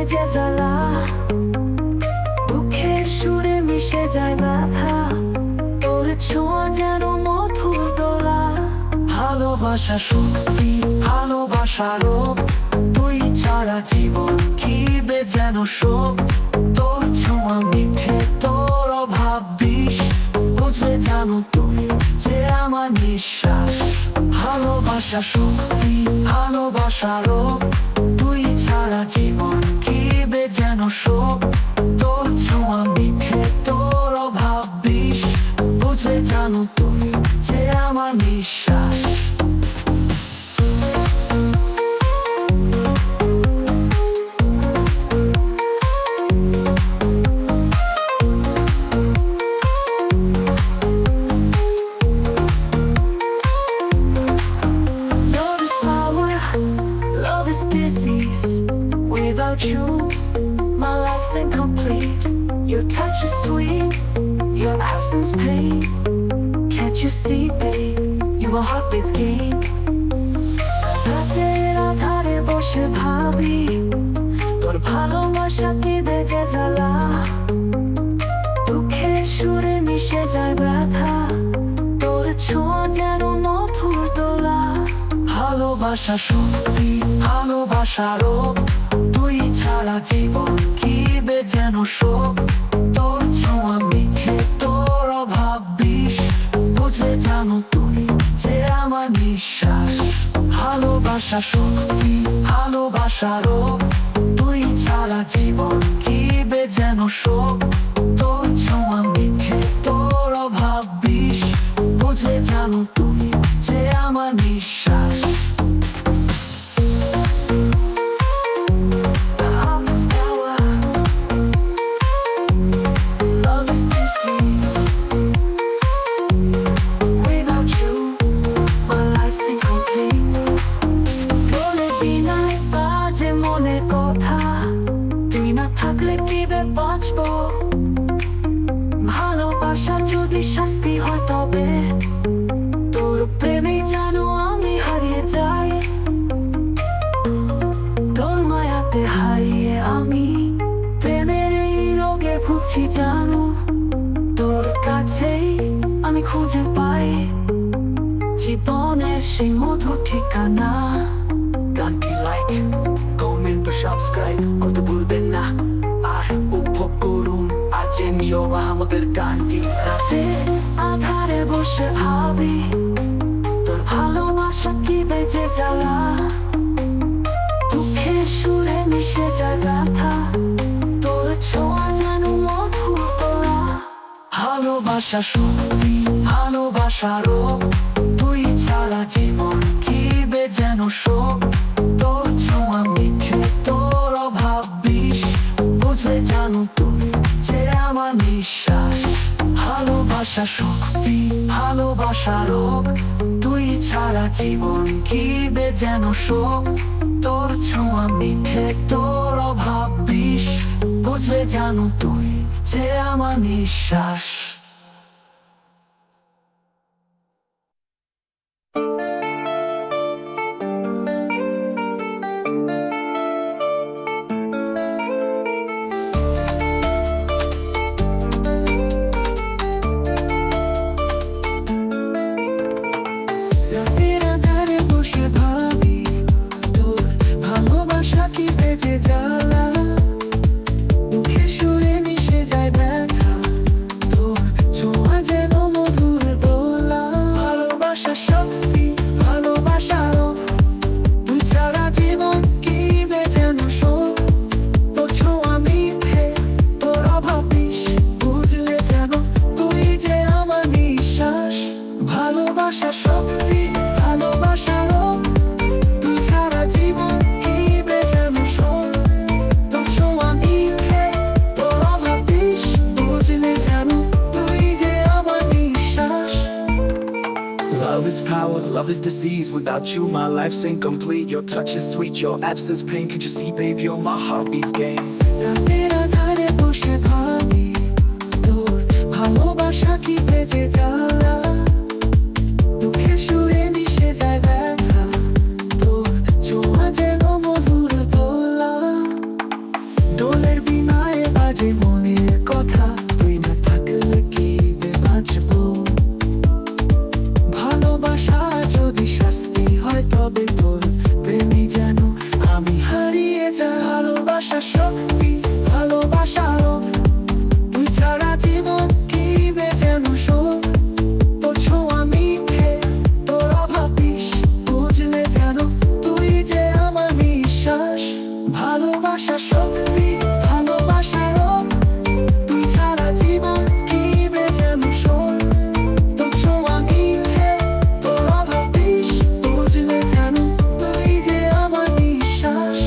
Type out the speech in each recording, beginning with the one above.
বেজে জ্বালা, দুঃখের সুরে মিশে যায় ব্যথা, তোর ছোঁয়া যেন মধুর দোলা। ভালোবাসা সত্যি, ভালোবাসা রোগ, তুই ছাড়া জীবন কি বে যেন শোক। তোর ছোঁয়া মিঠে, তোর অভাব বিষ, বুঝলে জানো তুই যে আমার নিঃশ্বাস। ভালোবাসা সত্যি, ভালোবাসা রোগ, তুই ছাড়া জীবন কি বে যেন শোক। তোর ছোঁয়া মিঠে, তোর অভাব বিষ, বুঝলে জানো তুই যে আমার নিঃশ্বাস। Without you, my life's incomplete. Your touch is sweet, your absence pain. Can't you see, babe, you're my heartbeat's gain. রাতের আধারে বসে ভাবি, তোর ভালোবাসা কি বেজে জ্বালা, দুঃখের সুরে মিশে যায় ব্যথা, তোর ছোঁয়া যেন মধুর দোলা। ভালোবাসা সত্যি, ভালোবাসা রোগ, তুই ছাড়া জীবন কি বে যেন শোক। তোর ছোঁয়া মিঠে, তোর অভাব বিষ, বুঝলে জানো তুই যে আমার নিঃশ্বাস। ভালোবাসা সত্যি, ভালোবাসা রোগ, তুই ছাড়া জীবন কি বে যেন শোক। তোর ছোঁয়া মিঠে, তোর অভাব বিষ, বুঝলে জানো তুই যে আমার নিঃশ্বাস। ভালোবাসা যদি শাস্তি হয় তবে তোর প্রেমে জানো আমি হারিয়ে যাই, তোর মায়াতে হারিয়ে আমি প্রেমের এই রোগে ভুগছি জানো। তোর কাছেই আমি খুঁজে পাই জীবনের সেই মধুর ঠিকানা। গানটি লাইক, কমেন্ট ও সাবস্ক্রাইব করতে ভুলবেন না, আর উপভোগ করুন আজ নিও আমাদের গানটি। রাতে আধারে বসে ভাবি, তোর ভালোবাসা কি বেজে জ্বালা, দুঃখের সুরে মিশে যায় ব্যথা, তোর ছোঁয়া যেন মধুর দোলা। ভালোবাসা সত্যি, ভালোবাসা রোগ, তুই ছাড়া জীবন কি বে যেন শোক। তোর ছোঁয়া মিঠে, তোর অভাব বিষ, বুঝলে জানো তুই যে আমার নিঃশ্বাস। ভালোবাসা সত্যি, ভালোবাসা রোগ, তুই ছাড়া জীবন কি বে যেন শোক। তোর ছোঁয়া মিঠে, তোর অভাব বিষ, বুঝলে জানো তুই যে আমার নিঃশ্বাস। ভালোবাসা সত্যি, ভালোবাসা রোগ, তুই ছাড়া জীবন কি বে যেন শোক। তোর ছোঁয়া মিঠে, তোর অভাব বিষ, বুঝলে জানো তুই যে আমার নিঃশ্বাস। Love is power, love is disease. Without you my life's incomplete. Your touch is sweet, your absence pain. Can't you see babe, you're my heartbeat's game. রাতের আধারে বসে ভাবি, তোর ভালোবাসা কি বেজে জ্বালা, দুঃখের সুরে মিশে যায় ব্যথা, তোর ছোঁয়া যেন মধুর দোলা। তবে তোর প্রেমে যেন আমি হারিয়ে যাই। ভালোবাসা শক্তি, ভালোবাসা রোগ, তুই ছাড়া জীবন কি বে যেন শোক। তোর ছোঁয়া মিঠে, তোর অভাব বিষ, বুঝলে যেন তুই যে আমার নিঃশ্বাস। ভালোবাসা শক্তি, ভালোবাসা রোগ, তুই ছাড়া জীবন কি বে যেন শোক। তোর ছোঁয়া মিঠে, তোর অভাব বিষ, বুঝলে যেন তুই যে আমার নিঃশ্বাস।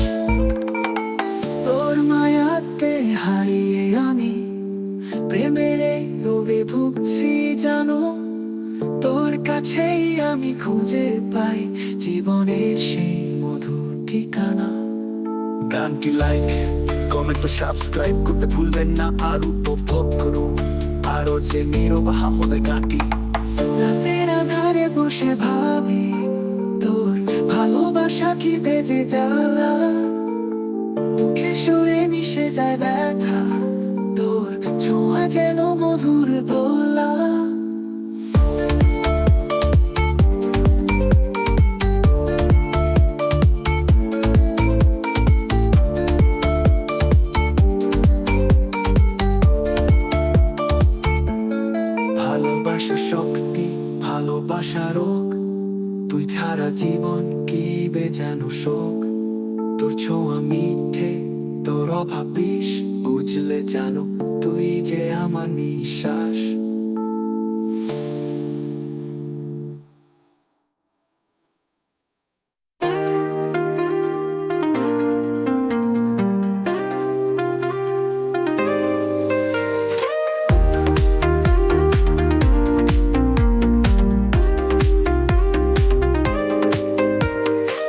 তোর মায়াতে হারিয়ে আমি প্রেমের এই রোগে ভুগছি জানো। তোর কাছেই আমি খুঁজে পাই জীবনের সেই মধুর ঠিকানা। গানটি লাইক, কমেন্ট ও সাবস্ক্রাইব করতে ভুলবেন না। আর উপভোগ করুন আরো যে নীরব হামদের গানটি। রাতের আধারে বসে ভাবি তোর ভালোবাসা কি বেজে জ্বালা। মুখে সুরে মিশে যায় ব্যথা, তোর ছোঁয়া যেন মধুর দোলা। ভালোবাসা শক্তি, ভালোবাসা রোগ, তুই ছাড়া জীবন কি বে যেন শোক। তোর ছোঁয়া মিঠে, তোর অভাব বিষ, বুঝলে জানো তুই যে আমার নিঃশ্বাস।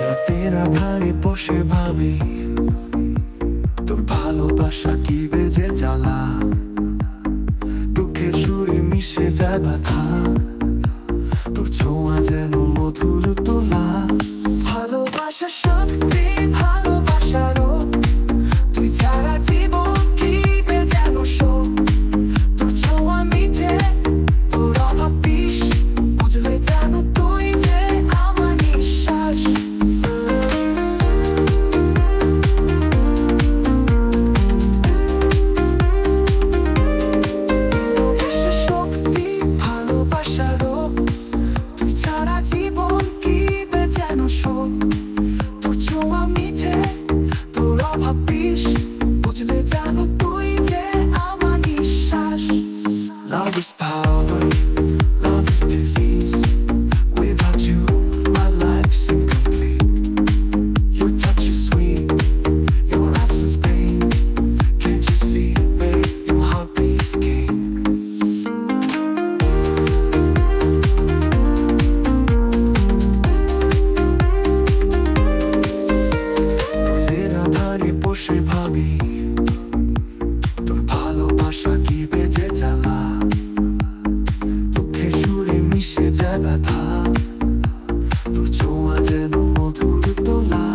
রাতের আধারে বসে ভাবি তোর ভালোবাসা কি বেজে জ্বালা। দুঃখের সুরে মিশে যায় ব্যথা, তোর ছোঁয়া যেন মধুর তোলা। ভালোবাসা শক্তি, ভালোবাসা রোগ, তুই ছাড়া জীবন কি বে যেন শোক। তোর ছোঁয়া মিঠে, তোর অভাব বিষ, বুঝলে জানো তুই যে আমার নিঃশ্বাস। Love is power, love is disease. Without you, my life's incomplete. Your touch is sweet, your absence pain. Can't you see, babe, your heartbeat is king. তোদের আধারে বসে ভাবি তোর ভালোবাসা কি বেজে জ্বালা। দুঃখে সুরে মিশে যায় ব্যথা, তোর ছোঁয়া যেন মধুর তোলা।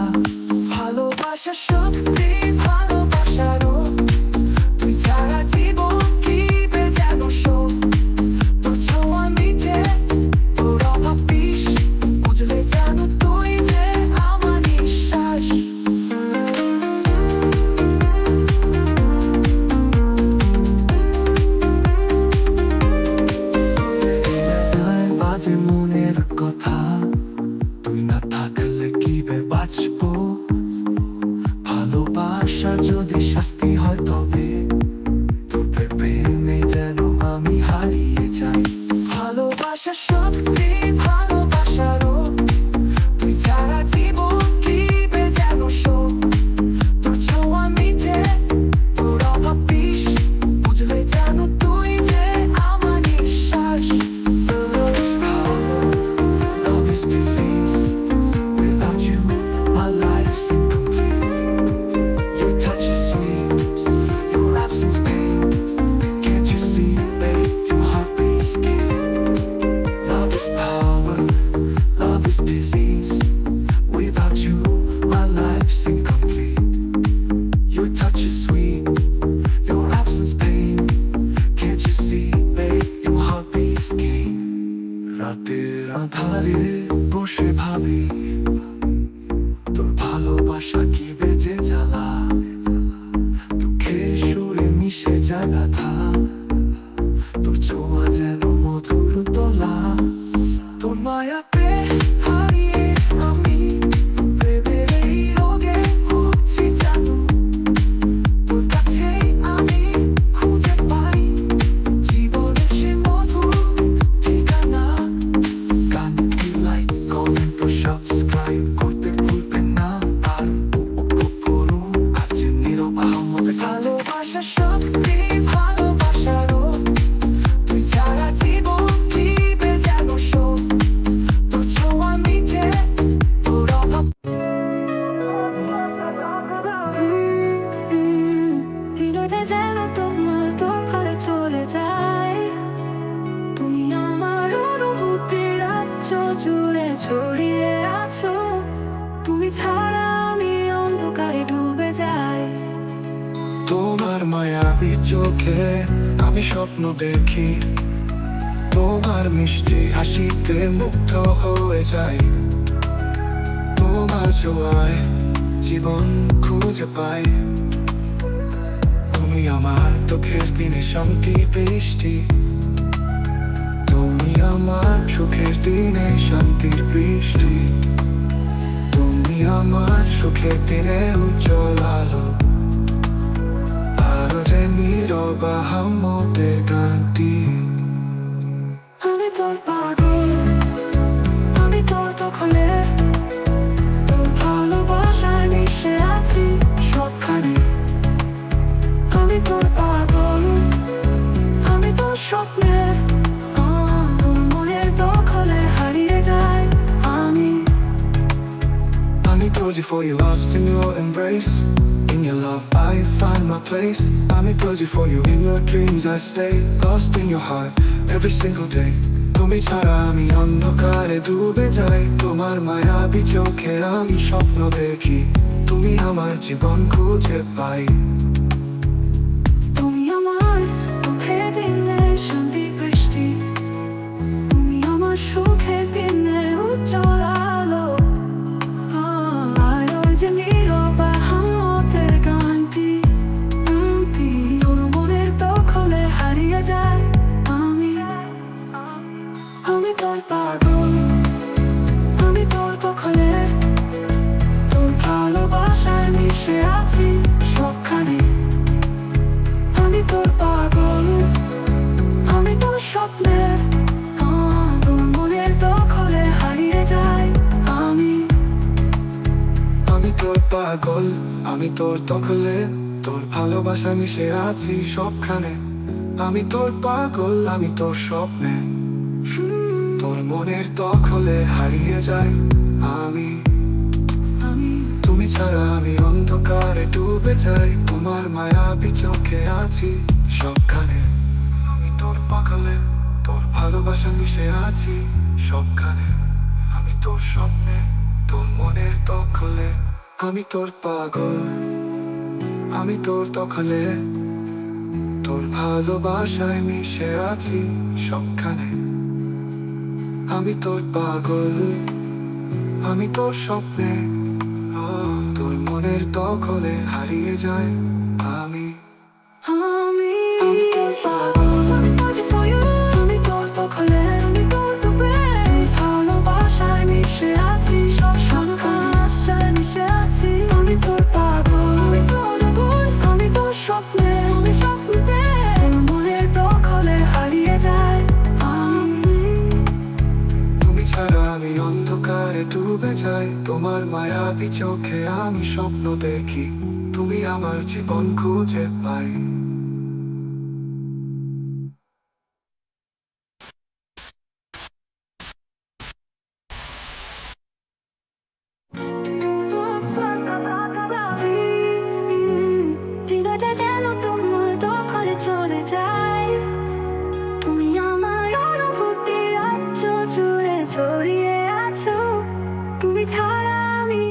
ভালোবাসা শক্তি, ভালোবাসা রোগ, তুই ছাড়া জীবন কি বে যেন শোক। তোর ছোঁয়া মিঠে, তোর অভাব বিষ, বুঝলে জানো তুই যে আমার নিঃশ্বাস। বাজে মনের কথা, তুই না থাকলে কি বে বাঁচবো। ভালোবাসা যদি শাস্তি হয় তবে তোর প্রেমে যেন আমি হারিয়ে যাই। ভালোবাসা শক্তি, ভালোবাসা রোগ, তুই ছাড়া জীবন কি বে যেন শোক। তোর ছোঁয়া মিঠে, তোর অভাব বিষ, বুঝলে জানো তুই যে আমার নিঃশ্বাস। Love is power, love is disease. Without you, my life's incomplete. Your touch is sweet, your absence pain. Can't you see, babe, your heartbeat is king. Love is power, love is disease. Without you, my life's incomplete. Your touch is sweet, your absence pain. Can't you see, babe, your heartbeat is king. রাতের আধারে বসে ভাবি ভালোবাসা কি বেজে জ্বালা, দুঃখের সুরে মিশে যায় ব্যথা, তোর ছোঁয়া যেন মধুর তোলা, তোর মায়াতে হারিয়ে আমি প্রেমের এই রোগে ভুগছি জানো, তোর কাছেই আমি খুঁজে পাই জীবনের সে মধুর ঠিকানা। গানটি লাইক কমেন্ট ও সাবস্ক্রাইব করতে ভুলবেন না, আর উপভোগ করুন আছে নীরব আহমেদ। ভালোবাসা সত্যি ভালোবাসারও, তুই ছাড়া জীবন দিবে যেন শোক, তোর ছোঁয়া মিঠে তোর অভাব। হৃদয়টা যেন তোমার দোকানে চলে যায়, তুমি আমার অনুভূতির রাজ্য জুড়ে ছড়িয়ে আছো, তুমি ছাড়া আমি অন্ধকারে ডুবে যাই। তোমার মায়াবী চোখে আমি স্বপ্ন দেখি, তোমার মিষ্টি হাসিতে মুগ্ধ হয়ে যাই, তোমার ছোঁয়ায় জীবন খুঁজে পাই, তুমি আমার দুঃখের দিনে শান্তির বৃষ্টি, তুমি আমার সুখের দিনে শান্তির বৃষ্টি, তুমি আমার সুখের দিনে উজ্জ্বল আলো, আরো যে নীরব আহমেদের গানটি। আমি তোর পাগল, আমি তোর দখলে, তোর ভালোবাসায় মিশে আছি সবখানে। আমি তোর পাগল, আমি তোর স্বপ্নে, তোর মনের দখলে হারিয়ে যাই আমি। I'm cozy for you, lost in your embrace. In your love I find my place. I'm cozy for you, in your dreams I stay. Lost in your heart every single day. তুমি ছাড়া আমি অন্ধকারে ডুবে যাই, তোমার মায়াবী চোখে আমি স্বপ্ন দেখি, তুমি আমার জীবন খুঁজে পাই। তুমি আমার দুঃখের দিনে শান্তি বৃষ্টি, তুমি আমার সুখের দিনে উজ্জ্বল আলো, আর ওই যে নীরব আহমেদের গানটি, তোর মনের দখলে হারিয়ে যায় আমি। আমি তোর পাগল, আমি তোর দখলে, তোর ভালোবাসায় মিশে আছি সবখানে। আমি তোর পাগল, আমি তোর স্বপ্নে, তোর মনের দখলে হারিয়ে যাই আমি। আমি তোর পাগল, আমি তোর দখলে, তোর ভালোবাসা মিশে আছি সবখানে। আমি তোর পাগল, আমি তোর স্বপ্নে, তোর মনের দখলে হারিয়ে যাই আমি। তুমি ছাড়া আমি অন্ধকারে ডুবে যাই, তোমার মায়াবী চোখে আছি সবখানে। আমি তোর পাগলে, তোর ভালোবাসা মিশে আছি সবখানে। আমি তোর স্বপ্নে, তোর মনের দখলে। আমি তোর পাগল, আমি তোর দখলে, তোর ভালোবাসায় মিশে আছি সবখানে। আমি তোর পাগল, আমি তোর স্বপ্নে, তোর মনের দখলে হারিয়ে যায় আমি। আমি তোর পাগল, আমি cozy for you, আমি তোর দখলে, আমি তোর ডুবে, ভালোবাসায় মিশে আছি সবখানে মিশে আছি। আমি তোর পাগল, আমি তোর দখল, আমি তোর স্বপ্নে, আমি স্বপ্নে, তোর মনের দখলে হারিয়ে যাই আমি। তুমি ছাড়া আমি অন্ধকারে ডুবে যাই, তোমার মায়াবী চোখে আমি স্বপ্ন দেখি, তুমি আমার জীবন খুঁজে পাই। হৃদয়টা যেন তোমার দখলে চলে যায়, তুমি আমার অনুভূতির রাজ্য জুড়ে ছড়িয়ে আছো, তুমি ছাড়া আমি।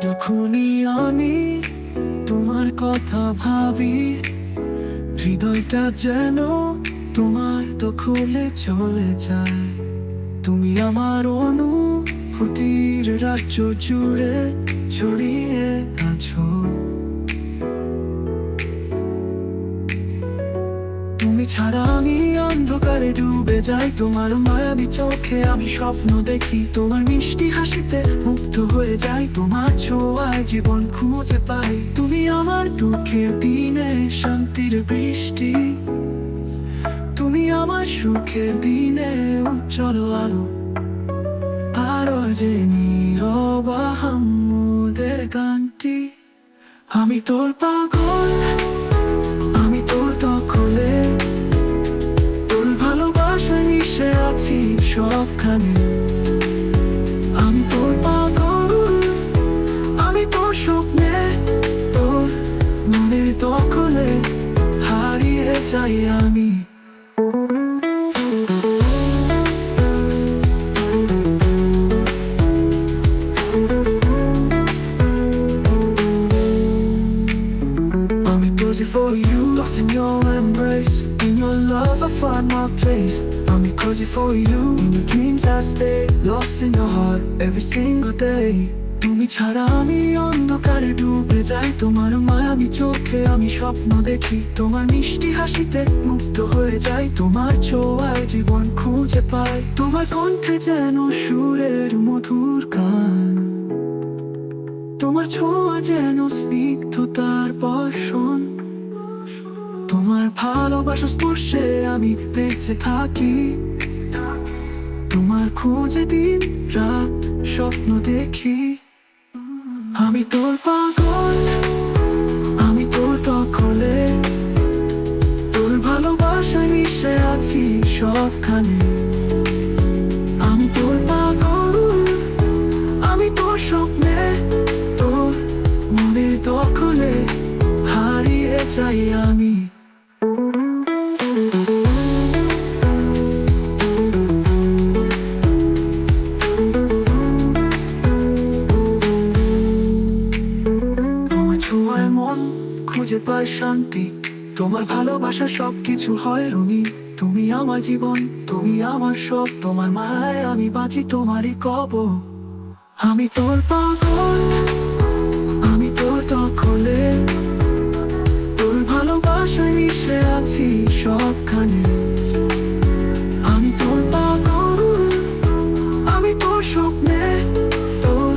যখনই আমি তোমার কথা ভাবি, হৃদয়টা যেন তোমার দখলে চলে যায়। তুমি আমার অনুভূতির রাজ্য জুড়ে ছড়িয়ে আছো। তুমি ছাড়া আমি অন্ধকারে ডুবে যাই, তোমার মায়াবী চোখে আমি স্বপ্ন দেখি। তোমার মিষ্টি হাসিতে মুগ্ধ হয়ে যাই, তোমার ছোঁয়ায় জীবন খুঁজে পাই। তুমি আমার দুঃখের দিনে শান্তির বৃষ্টি, তুমি আমার সুখের দিনে উজ্জ্বল আলো। আরো যে নীরব আহম্মদের গানটি, আমি তোর পাগল, আমি তোর দখলে, তোর ভালোবাসায় মিশে আছি সবখানে। আমি তোর পাগল, আমি তোর স্বপ্নে, তোর মনের দখলে হারিয়ে যাই আমি। For you, lost in your embrace, in your love I find my place. I'm crazy for you, in your dreams I stay, lost in your heart every single day. তুমি ছাড়া আমি অন্ধকারে ডুবে যাই, তোমার মায়াবী চোখে আমি স্বপ্ন দেখি। তোমার মিষ্টি হাসিতে মুগ্ধ হয়ে যাই, তোমার ছোঁয়ায় জীবন খুঁজে পাই। তোমার কণ্ঠে যেন সুরের মধুর গান, তোমার ছোঁয়া যেন স্নিগ্ধতার বর্ষণ। তোমার ভালোবাসার স্পর্শে আমি বেঁচে থাকি, তোমার খোঁজে দিন রাত স্বপ্ন দেখি। আমি তোর পাগল, আমি তোর দখলে, তোর ভালোবাসায় মিশে আছি সবখানে। আমি তোর পাগল, আমি তোর স্বপ্নে, তোর মনের দখলে হারিয়ে যাই আমি। খুঁজে পাই শান্তি, তোমার ভালোবাসা সবকিছু হয় রঙিন। তুমি আমার জীবন, তুমি আমার সব, তোমার মায়ায় আমি বাঁচি তোমারই কব। আমি তোর পাগল, আমি তোর দখলে, তোর ভালোবাসায় মিশে আছি সবখানে। আমি তোর পাগল, আমি তোর স্বপ্নে, তোর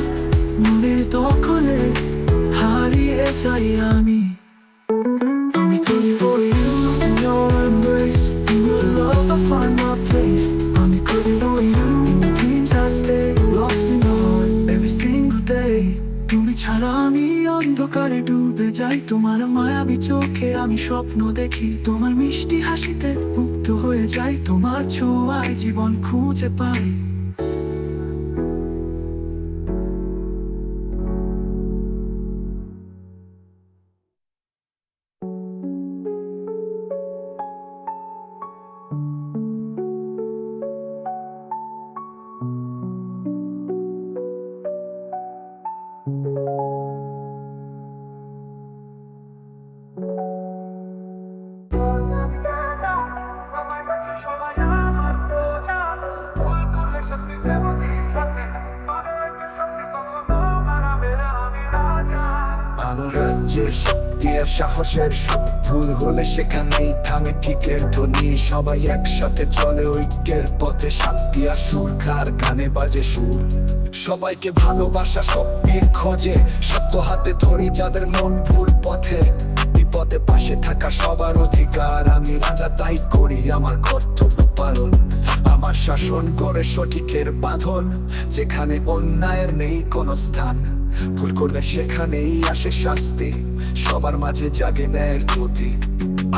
মনের দখলে হারিয়ে যাই আমি। তুমি ছাড়া আমি অন্ধকারে ডুবে যাই, তোমার মায়াবী চোখে আমি স্বপ্ন দেখি। তোমার মিষ্টি হাসিতে মুগ্ধ হয়ে যাই, তোমার ছোঁয়ায় জীবন খুঁজে পাই। সাহসের সুর, ভুল হলে সেখানেই থামে ঠিকের ধ্বনি। সবাই একসাথে চলে ঐক্যের পথে, শান্তি আর সুরখার গানে বাজে সুর। সবাইকে ভালোবাসা স্বপ্নের খোঁজে, সত্য হাতে ধরি যাদের মন ভুল পথে। বিপদে পাশে থাকা সবার অধিকার, আমি রাজা তাই করি আমার কর্তব্য পালন। আমার শাসন করে সঠিকের বাঁধন, যেখানে অন্যায়ের নেই কোনো স্থান। ভুল করলে সেখানেই আসে শাস্তি, সবার মাঝে জাগে ন্যায়ের জ্যোতি।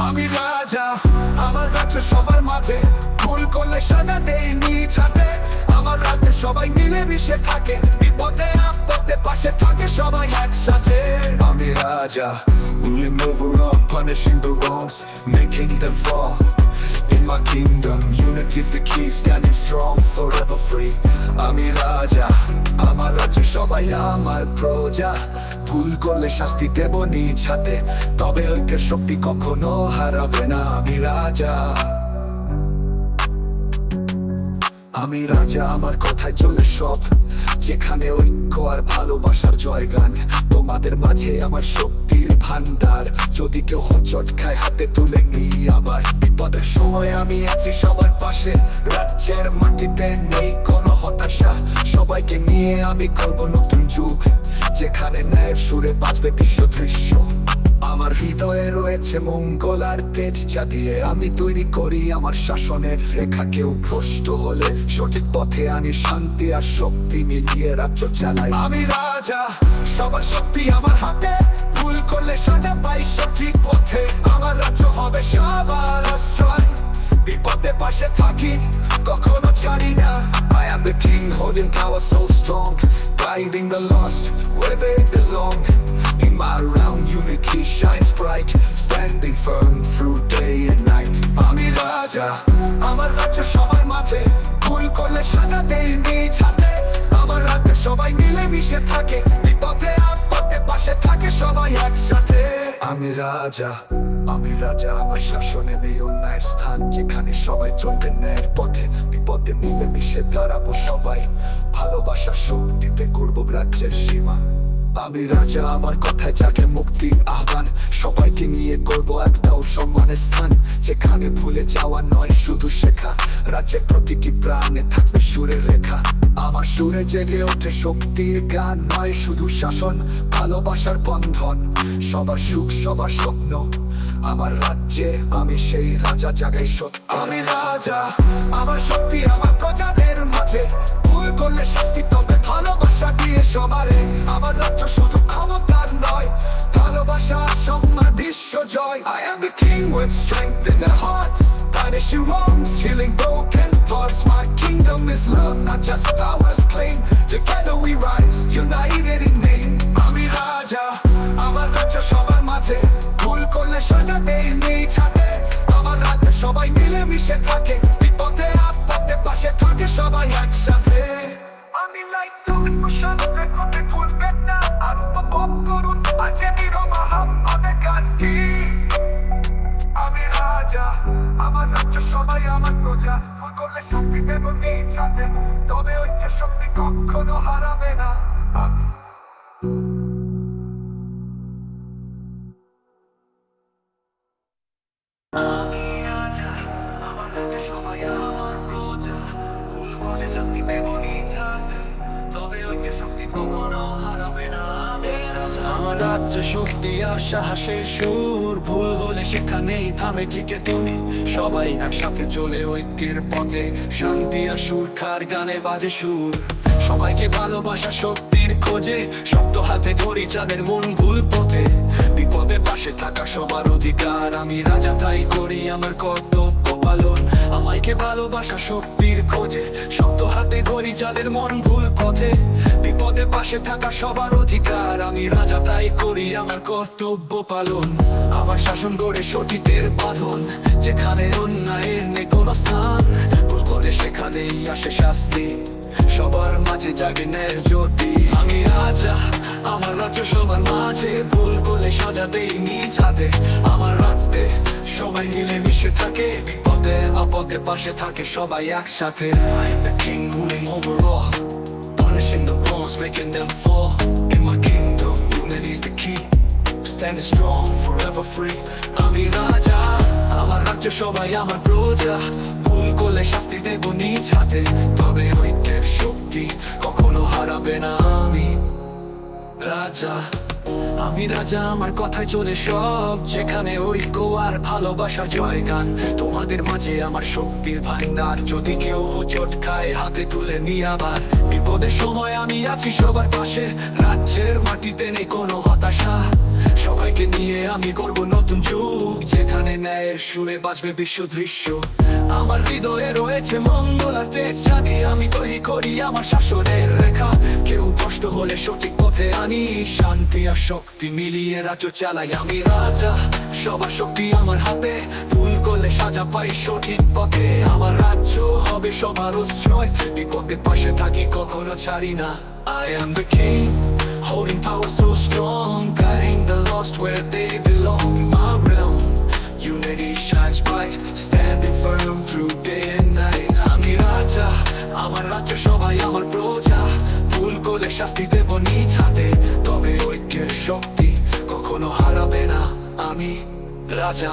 আমি রাজা, আমার রাজ্য সবার মাঝে, ভুল করলে সাজা দেই নিজ হাতে। আমার রাজ্যে সবাই মিলে মিশে থাকে, বিপদে আপদে পাশে থাকে সবাই একসাথে। আমি রাজা, ruling over all, punishing the wrongs, making them fall. In my kingdom, unity's the key, standing strong, forever free. আমি রাজা, আমার রাজ্যে সবাই আমার প্রজা। ভুল করলে শাস্তি দেব নিজ হাতে, তবে ঐক্যের শক্তি কখনো হারাবে না। আমি রাজা, আমি রাজা, আমার কথায় চলে সব, যেখানে ঐক্য আর ভালোবাসার জয়গান। তোমাদের মাঝে আমার শক্তির ভান্ডার, যদি কেউ হোঁচট খায় হাতে তুলে নিই আবার। বিপদের সময় আমি আছি সবার পাশে, রাজ্যের মাটিতে নেই কোনো হতাশা। সবাইকে নিয়ে আমি করব নতুন যুগ, যেখানে ন্যায়ের সুরে বাজবে বিশ্ব দৃশ্য। আমার হৃদয়ে রয়েছে মঙ্গল আর তেজ, যা দিয়ে আমি তৈরি করি আমার শাসনের রেখা। কেউ ভ্রষ্ট হলে সঠিক পথে আনি শান্তি আর শক্তি মিলিয়ে রাজ্য চালাই। আমি রাজা, সবার শক্তি আমার হাতে, ভুল করলে সাজা পাই সঠিক পথে। আমার রাজ্য হবে সবার আশ্রয়, বিপদে পাশে থাকি কখনো জানি না। I am the king, holding power so strong, guiding the lost where they belong. In my realm, unity shines bright, standing firm through day and night. আমি রাজা, আমার রাজ্য সবার মাঝে, ভুল করলে সাজা দেই নিজ হাতে। আমার রাজ্যে সবাই মিলে মিশে থাকে, বিপদে আপদে পাশে থাকে সবাই একসাথে। আমি রাজা, আমি রাজা, আমার শাসনে নেই অন্যায়ের স্থান, যেখানে সবাই চলবে ন্যায়ের পথে। বিপদে মিলে মিশে দাঁড়াবো সবাই, ভালোবাসার শক্তিতে করবো রাজ্যের সীমা। আমি রাজা, আমার কথায় জাগে মুক্তির আহ্বান, সবাইকে নিয়ে করবো একটা সম্মানের স্থান, যেখানে ভুলে যাওয়া নয় শুধু শেখা। রাজ্যের প্রতিটি প্রাণে থাকবে সুরের রেখা, আমার সুরে জেগে ওঠে শক্তির গান। নয় শুধু শাসন, ভালোবাসার বন্ধন, সবার সুখ সবার স্বপ্ন। আমার রাজ্যে আমি সেই রাজা, জাগাই সত্য। আমি রাজা, আমার শক্তি আমার প্রজাদের মাঝে, ভুল করলে শাস্তি তবে ভালোবাসা দিয়ে সবারে। আমার রাজ্য শুধু ক্ষমতার নয়, ভালোবাসা সম্মান বিশ্ব জয়। I am the king with strength in their hearts, punishing wrongs, healing broken parts. My kingdom is love, not just power's claim. Together we rise, united in name. আমি রাজা, আমার রাজ্য সবার মাঝে, ভুল করলে সাজা দেই নিজ হাতে। আমার রাজ্যে সবাই মিলে মিশে থাকে, বিপদে আপদে পাশে থাকে সবাই একসাথে। আমি লাইট শান্তি করতে ভুলবেন না, আর উপভোগ করুন আজে নিরমাহাম্মদের গানটি। আমি রাজা, আমার রাজ্য সবাই আমার প্রজা। ভুল করলে শান্তি দেব নিজ হাতে, তবে ঐক্যের শক্তি কখনো হারাবে না। আমি রাজা, আমার রাজ্য সবাই আমার প্রজা। ভুল করলে শাস্তি দেব নিজ হাতে, তবে ঐক্যের শক্তি কখনো হারাবে না। আমার রাজ্যে শক্তি আর সাহসের সুর, ভুল হলে সেখানেই থামে টিকে তুমি। সবাই একসাথে চলে ঐক্যের পথে, শান্তি আর সুরক্ষার গানে বাজে সুর। সবাইকে ভালোবাসা শক্তির খোঁজে, শক্ত হাতে ধরি যাদের মন ভুল পথে। বিপদের পাশে থাকা সবার অধিকার, আমি রাজা তাই করি আমার কর্তব্য পালন। আমাকে ভালোবাসা শক্তির খোঁজে, শক্ত হাতে ধরি যাদের মন ভুল পথে। বিপদের পাশে থাকা সবার অধিকার, আমি রাজা তাই করি আমার কর্তব্য পালন। আমার শাসন গড়ে সতীতের বাঁধন, যেখানে অন্যায়ের নেই কোনো স্থান। ভুল করে সেখানেই আসে শাস্তি, সবার মাঝে জাগে ন্যায়ের জ্যোতি। আমি রাজা, আমার রাজ্য সবার মাঝে, ভুল করলে সাজা দেই নিজ হাতে। আমার রাজ্যে সবাই মিলে মিশে থাকে, বিপদে আপদে পাশে থাকে সবাই একসাথে। I am the king ruling over all, punishing the wrongs, making them fall. In my kingdom, unity's the key, standing strong, forever free. আমি রাজা, আমার রাজ্য সবাই আমার প্রজা। ভুল করলে শাস্তি দেব নিজ হাতে, তবে ঐক্যের শক্তি কখনো হারাবে না। আমি রাজা, আমি রাজা, আমার কথায় চলে সব, যেখানে ঐক্য আর ভালোবাসা জয়গান। তোমাদের মাঝে আমার শক্তির ভান্ডার, যদি কেউ হোঁচট খায় হাতে তুলে নি আবার। বিপদের সময় আমি আছি সবার পাশে, রাজ্যের মাটিতে নেই কোনো হতাশা। সবাইকে নিয়ে আমি করব নতুন যুগ, যেখানে ন্যায়ের সুরে বাজবে বিশ্ব দৃশ্য। আমার হৃদয়ে রয়েছে মঙ্গল আর তেজ, জানি আমি তৈরি করি আমার শাসনের রেখা। কেউ কষ্ট হলে সঠিক পথে আনি শান্তি আর শক্তি মিলিয়ে রাজ্য চালাই। আমি রাজা, সবার শক্তি আমার হাতে, ভুল করলে চলে সাজা পাই সঠিক পথে আমার রাজ্য হবে সবার আশ্রয় বিপদের পাশে থাকি কখনো ছাড়ি না I am the king holding power so strong guiding the lost where they belong in my realm unity shines bright standing firm through day and night আমি রাজা আমার রাজ্য সবাই আমার প্রজা ভুল করলে শাস্তি দেব নিজ হাতে তবে ঐক্যের শক্তি কখনো হারাবে না আমি রাজা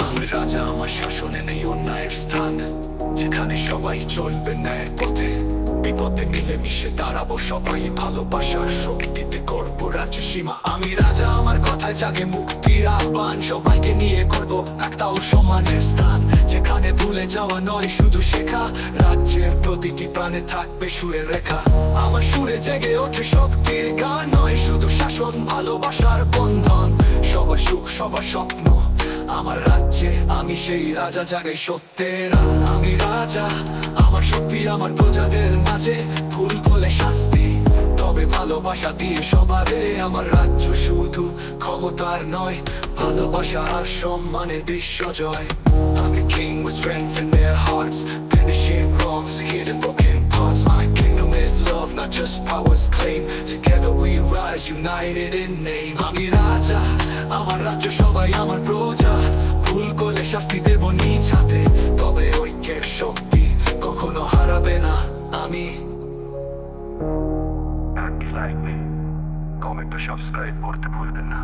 আমার শাসনে নেই অন্যায়ের স্থান যেখানে সবাই চলবে ন্যায়ের পথে বিপদে মিলেমিশে দাঁড়াবো সবাই ভালোবাসার শক্তিতে করবো রাজ্য সীমা আমি রাজা আমার কথায় জাগে মুক্তির আহ্বান সবাইকে নিয়ে করবো একটাও সমানের স্থান যেখানে ভুলে যাওয়া নয় শুধু শেখা রাজ্যের প্রতিটি প্রাণে থাকবে সুরের রেখা আমার সুরে জেগে ওঠে শক্তির গান নয় শুধু শাসন ভালোবাসার বন্ধন সবার সুখ সবার স্বপ্ন আমার রাজ্যে আমি সেই রাজা জাগাই সত্যের আমি রাজা আমার শক্তি আমার প্রজাদের মাঝে ভুল করলে শাস্তি তবে ভালোবাসা দিয়ে সবারে আমার রাজ্য শুধু ক্ষমতার নয় ভালোবাসা আর সম্মানের বিশ্বজয় আমি king with strength in their hearts finishing wrongs hidden broken parts my kingdom is love not just power's claim together we rise united in name আমি রাজা আমার রাজ্য সবাই আমার প্রজা ভুল করলে শাস্তি দেব নিজ হাতে তবে ঐক্যের শক্তি কখনো হারাবে না আমি কমেন্ট সাবস্ক্রাইব করতে ভুলবেন না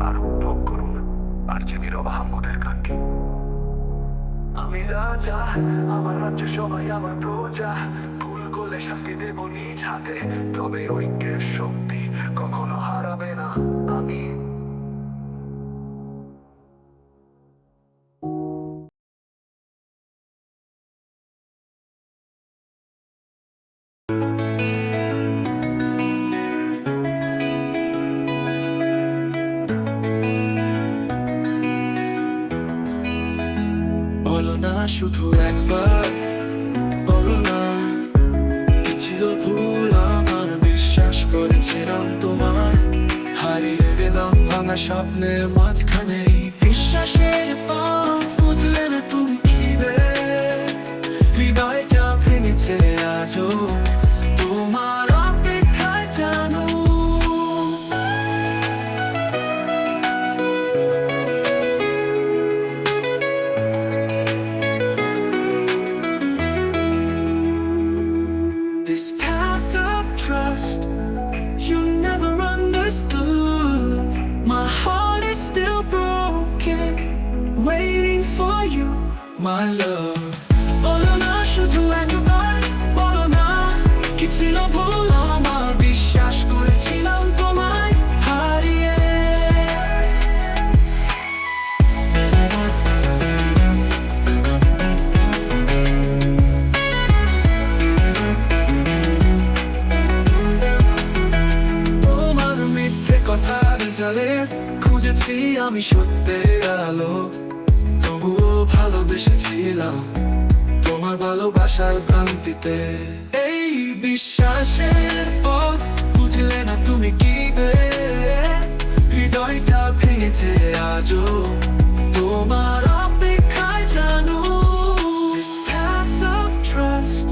আর উপভোগ করুন আর যে নীরব আহমদের গানকে আমি রাজা আমার রাজ্য সবাই আমার প্রজা ভুল করলে শাস্তি দেব নিজ হাতে তবে ঐক্যের শক্তি কখনো হারাবে না আমি বলো না শুধু একবার বলো না কি ছিল ভুল আমার বিশ্বাস করেছিলাম তোমায় হারিয়ে গেলাম ভাঙা স্বপ্নের মাঝখানে বিশ্বাসের পথ বুঝলে না তুমি কি রে হৃদয়টা ভেঙেছে আজও তোমার অপেক্ষায় জানো This path of trust you never understood. My heart is still broken, waiting for you, my love. বলো না শুধু একবার বলো না কি ছিল ভুল আমার বিশ্বাস করেছিলাম তোমায় হারিয়ে জালে খুঁজেছি আমি সত্যের আলো তবুও ভালোবেসেছিলাম তোমার ভালোবাসার ভ্রান্তিতে এই বিশ্বাসের পথ বুঝলে না তুমি কি হৃদয়টা ভেঙেছে আজও তোমার অপেক্ষায় জানো This path of trust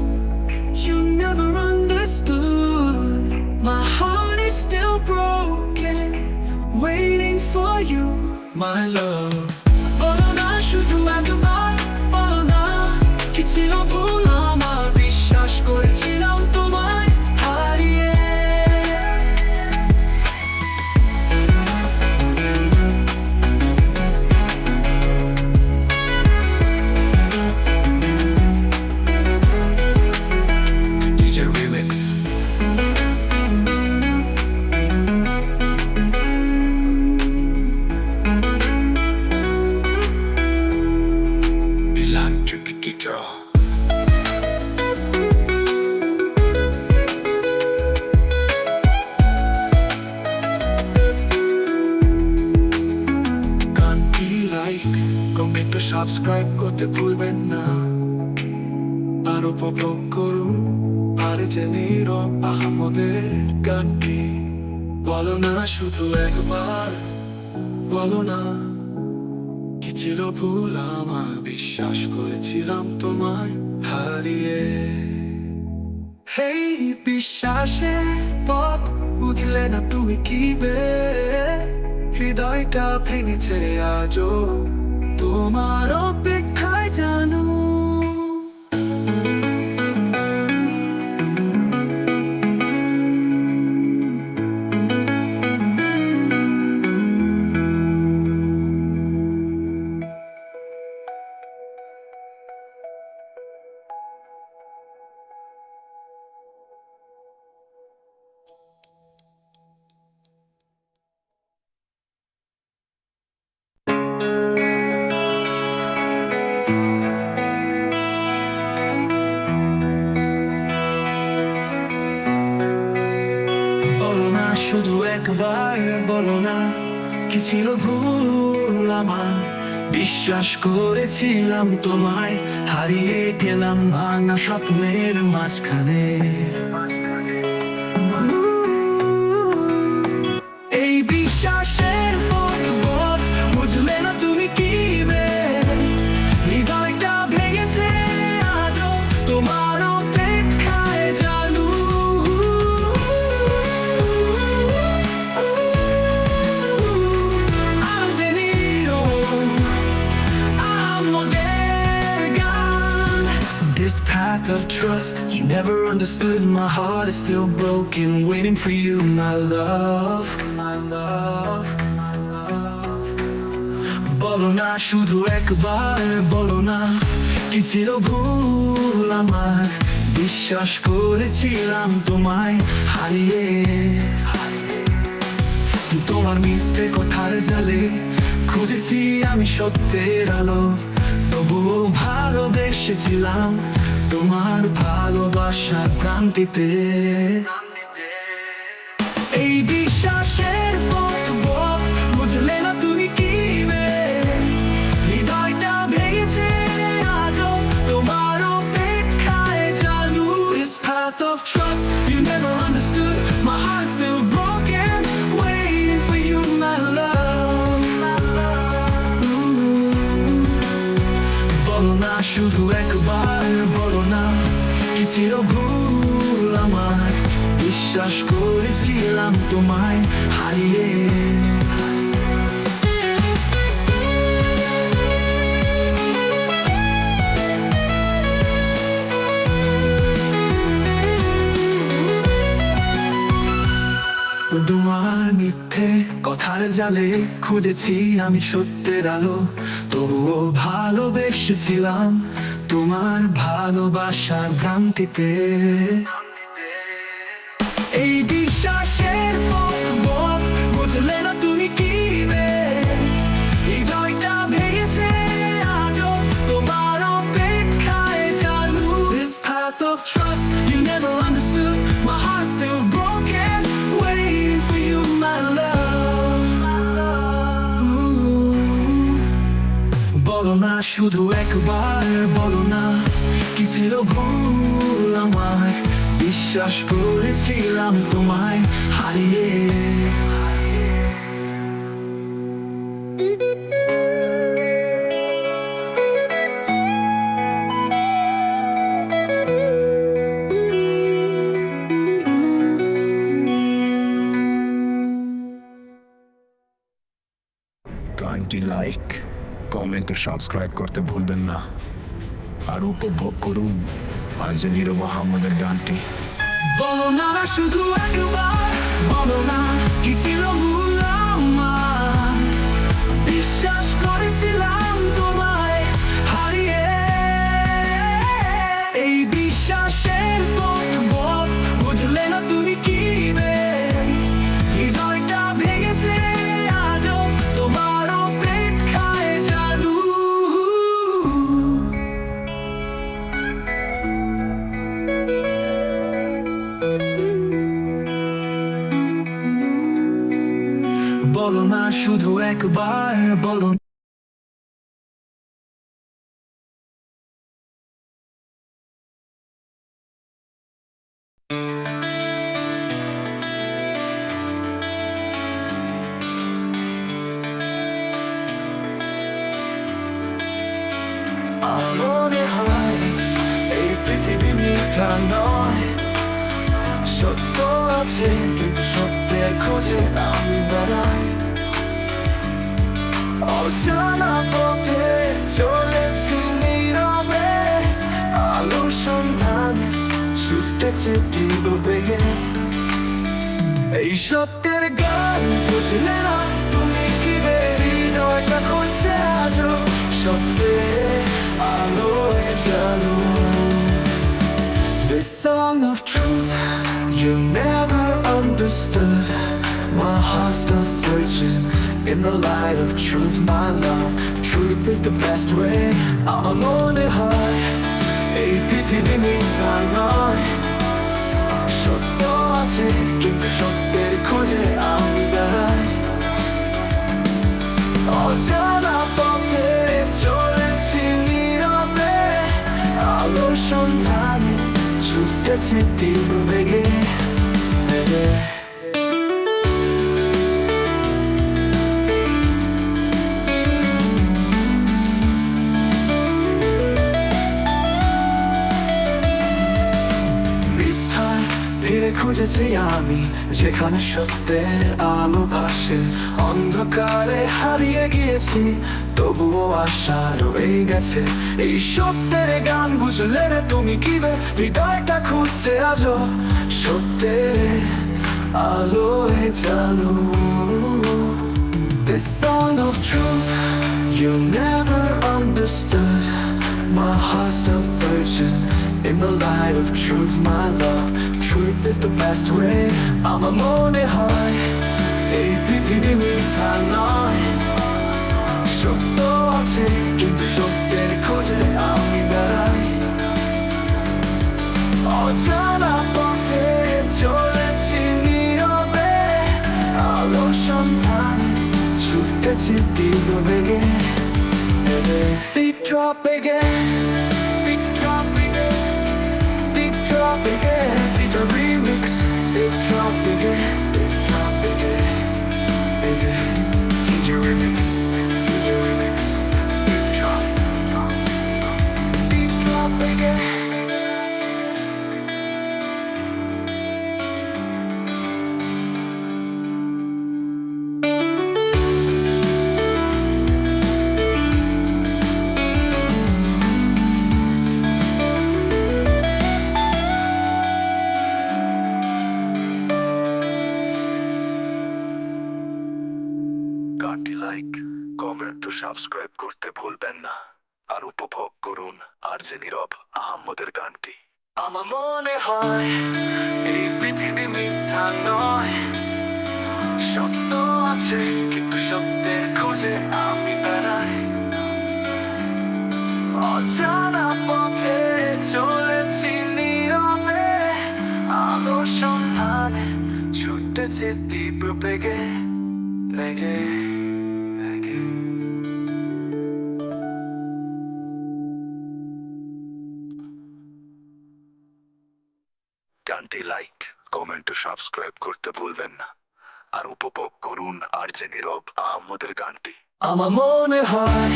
you never understood. My heart is still broken, waiting for you, my love. বলো না শুধু একবার বলো না কি ছিল ভুল আমার বিশ্বাস করেছিলাম তোমায় হারিয়ে DJ Remix সাবস্ক্রাইব করতে ভুলবেন না আর উপভোগ করুন আর যে নীরব আহমদের গানটি বলো না শুধু একবার বলো না কি ছিল ভুল আমার, বিশ্বাস করেছিলাম তোমায় হারিয়ে। এই বিশ্বাসের পথ বুঝলে না তুমি কি বে, হৃদয়টা ভেঙেছে আজও তোমার অপেক্ষায় জানো। বলো না শুধু একবার, বলো না কি ছিল ভুল আমার, বিশ্বাস করেছিলাম তোমায় হারিয়ে গেলাম ভাঙা স্বপ্নের মাঝখানে। এই বিশ্বাসের পথ বুঝলে না তুমি কি বে, হৃদয়টা ভেঙেছে আজও তোমার অপেক্ষায় জানু। This path of trust, you never understood. My heart is still broken, waiting for you, my love, my love, my love. বলো না শুধু একবার, বলো না কি ছিল ভুল আমার, বিশ্বাস করেছিলাম তোমায় হারিয়ে। তোমার মিথ্যে কথার জালে খুঁজেছি আমি সত্যের আলো, তবুও ভালোবেসেছিলাম তোমার ভালোবাসার ক্রান্তিতে। এই বিশ্বাসের পথ বুঝলে না তুমি কি বে, হৃদয়টা ভেঙেছে আজও তোমার অপেক্ষায় জানু। This path of trust you never understood, my heart is still broken, waiting for you, my love, my love. বলো না শুধু একবার, বলো না কি ছিল ভুল আমার, বিশ্বাস করেছিলাম তোমায় হারিয়ে। তোমার মিথ্যে কথার জালে খুঁজেছি আমি সত্যের আলো, তবুও ভালোবেসেছিলাম তোমার ভালোবাসার ভ্রান্তিতে। এই বিশ্বাসের পথ বুঝলে না তুমি কি বে, হৃদয়টা ভেঙেছে আজও তোমার অপেক্ষায় জানু। This path of trust you never understood, my heart still broken, waiting for you, my love, my love. বলো না শুধু একবার, বলো না কি ছিল ভুল আমার, বিশ্বাস করেছিলাম তোমায় হারিয়ে। গানটি লাইক, কমেন্ট ও সাবস্ক্রাইব করতে ভুলবেন না। আর উপভোগ করুন আরজে নীরব মোহাম্মদের গানটি। বলো না শুধু একবার, বলো না কি ছিল ভুল আমার, বিশ্বাস করেছিলাম তোমায় হারিয়ে। এই বিশ্বাসের পথ বুঝলে না তুমি কি বে, হৃদয়টা ভেঙেছে আজও তোমার অপেক্ষায় জানু। বলো না শুধু একবার, বলো আমার মনে হয় এই পৃথিবী মিথ্যা নয়, সত্য আছে কিন্তু সত্যের খোঁজে আমি বেড়াই। অজানা পথে চলেছি নীরবে, আলোর সন্ধানে ছুটেছে তীব্র বেগে। এই সত্যের গান বুঝলে না তুমি কি হৃদয়টা খুঁজছে আজও সত্যের আলোয় জানো। This song of truth you never understood, my heart still searching in the light of truth, my love. Truth is the best way. আমার মনে হয় এই পৃথিবী মিথ্যা নয়, সত্য আছে কিন্তু সত্যের খোঁজে আমি বেড়াই। অজানা পথে চলেছি নীরবে, আলোর সন্ধানে ছুটেছে তীব্র বেগে। খুঁজেছি আমি যেখানে সত্যের আলো ভাসে, অন্ধকারে হারিয়ে গিয়েছি তবুও আশা রয়ে গেছে। এই সত্যের গান বুঝলে রে তুমি কি হৃদয়টা খুঁজছে আজও সত্যের আলোয় জানো। This song of truth you never understood, my heart still searching in the light of truth, my love. Truth is the best way. আমার মনে হয় এই পৃথিবী মিথ্যা নয়, সত্য আছে কিন্তু সত্যের খোঁজে আমি বেড়াই। অজানা পথে চলেছি নীরবে, আলোর সন্ধানে ছুটেছি তীব্র বেগে। Deep drop again, deep drop again, deep drop again. DJ remix, deep drop again, deep drop again, again. DJ remix, DJ remix, deep drop, deep drop again. গানটি লাইক, কমেন্ট ও সাবস্ক্রাইব করতে ভুলবেন না। আর উপভোগ করুন আরজে নীরব আহমদের গানটি। আমার মনে হয় এই পৃথিবী মিথ্যা নয়, সত্য আছে কিন্তু সত্যের খোঁজে আমি বেড়াই। অজানা পথে চলেছি নীরবে, আলোর সন্ধানে ছুটেছে তীব্র বেগে বেগে বেগে। গানটি লাইক, কমেন্ট ও সাবস্ক্রাইব করতে ভুলবেন না। আর উপভোগ করুন আরজে নীরব আহমদের গানটি। আমার মনে হয়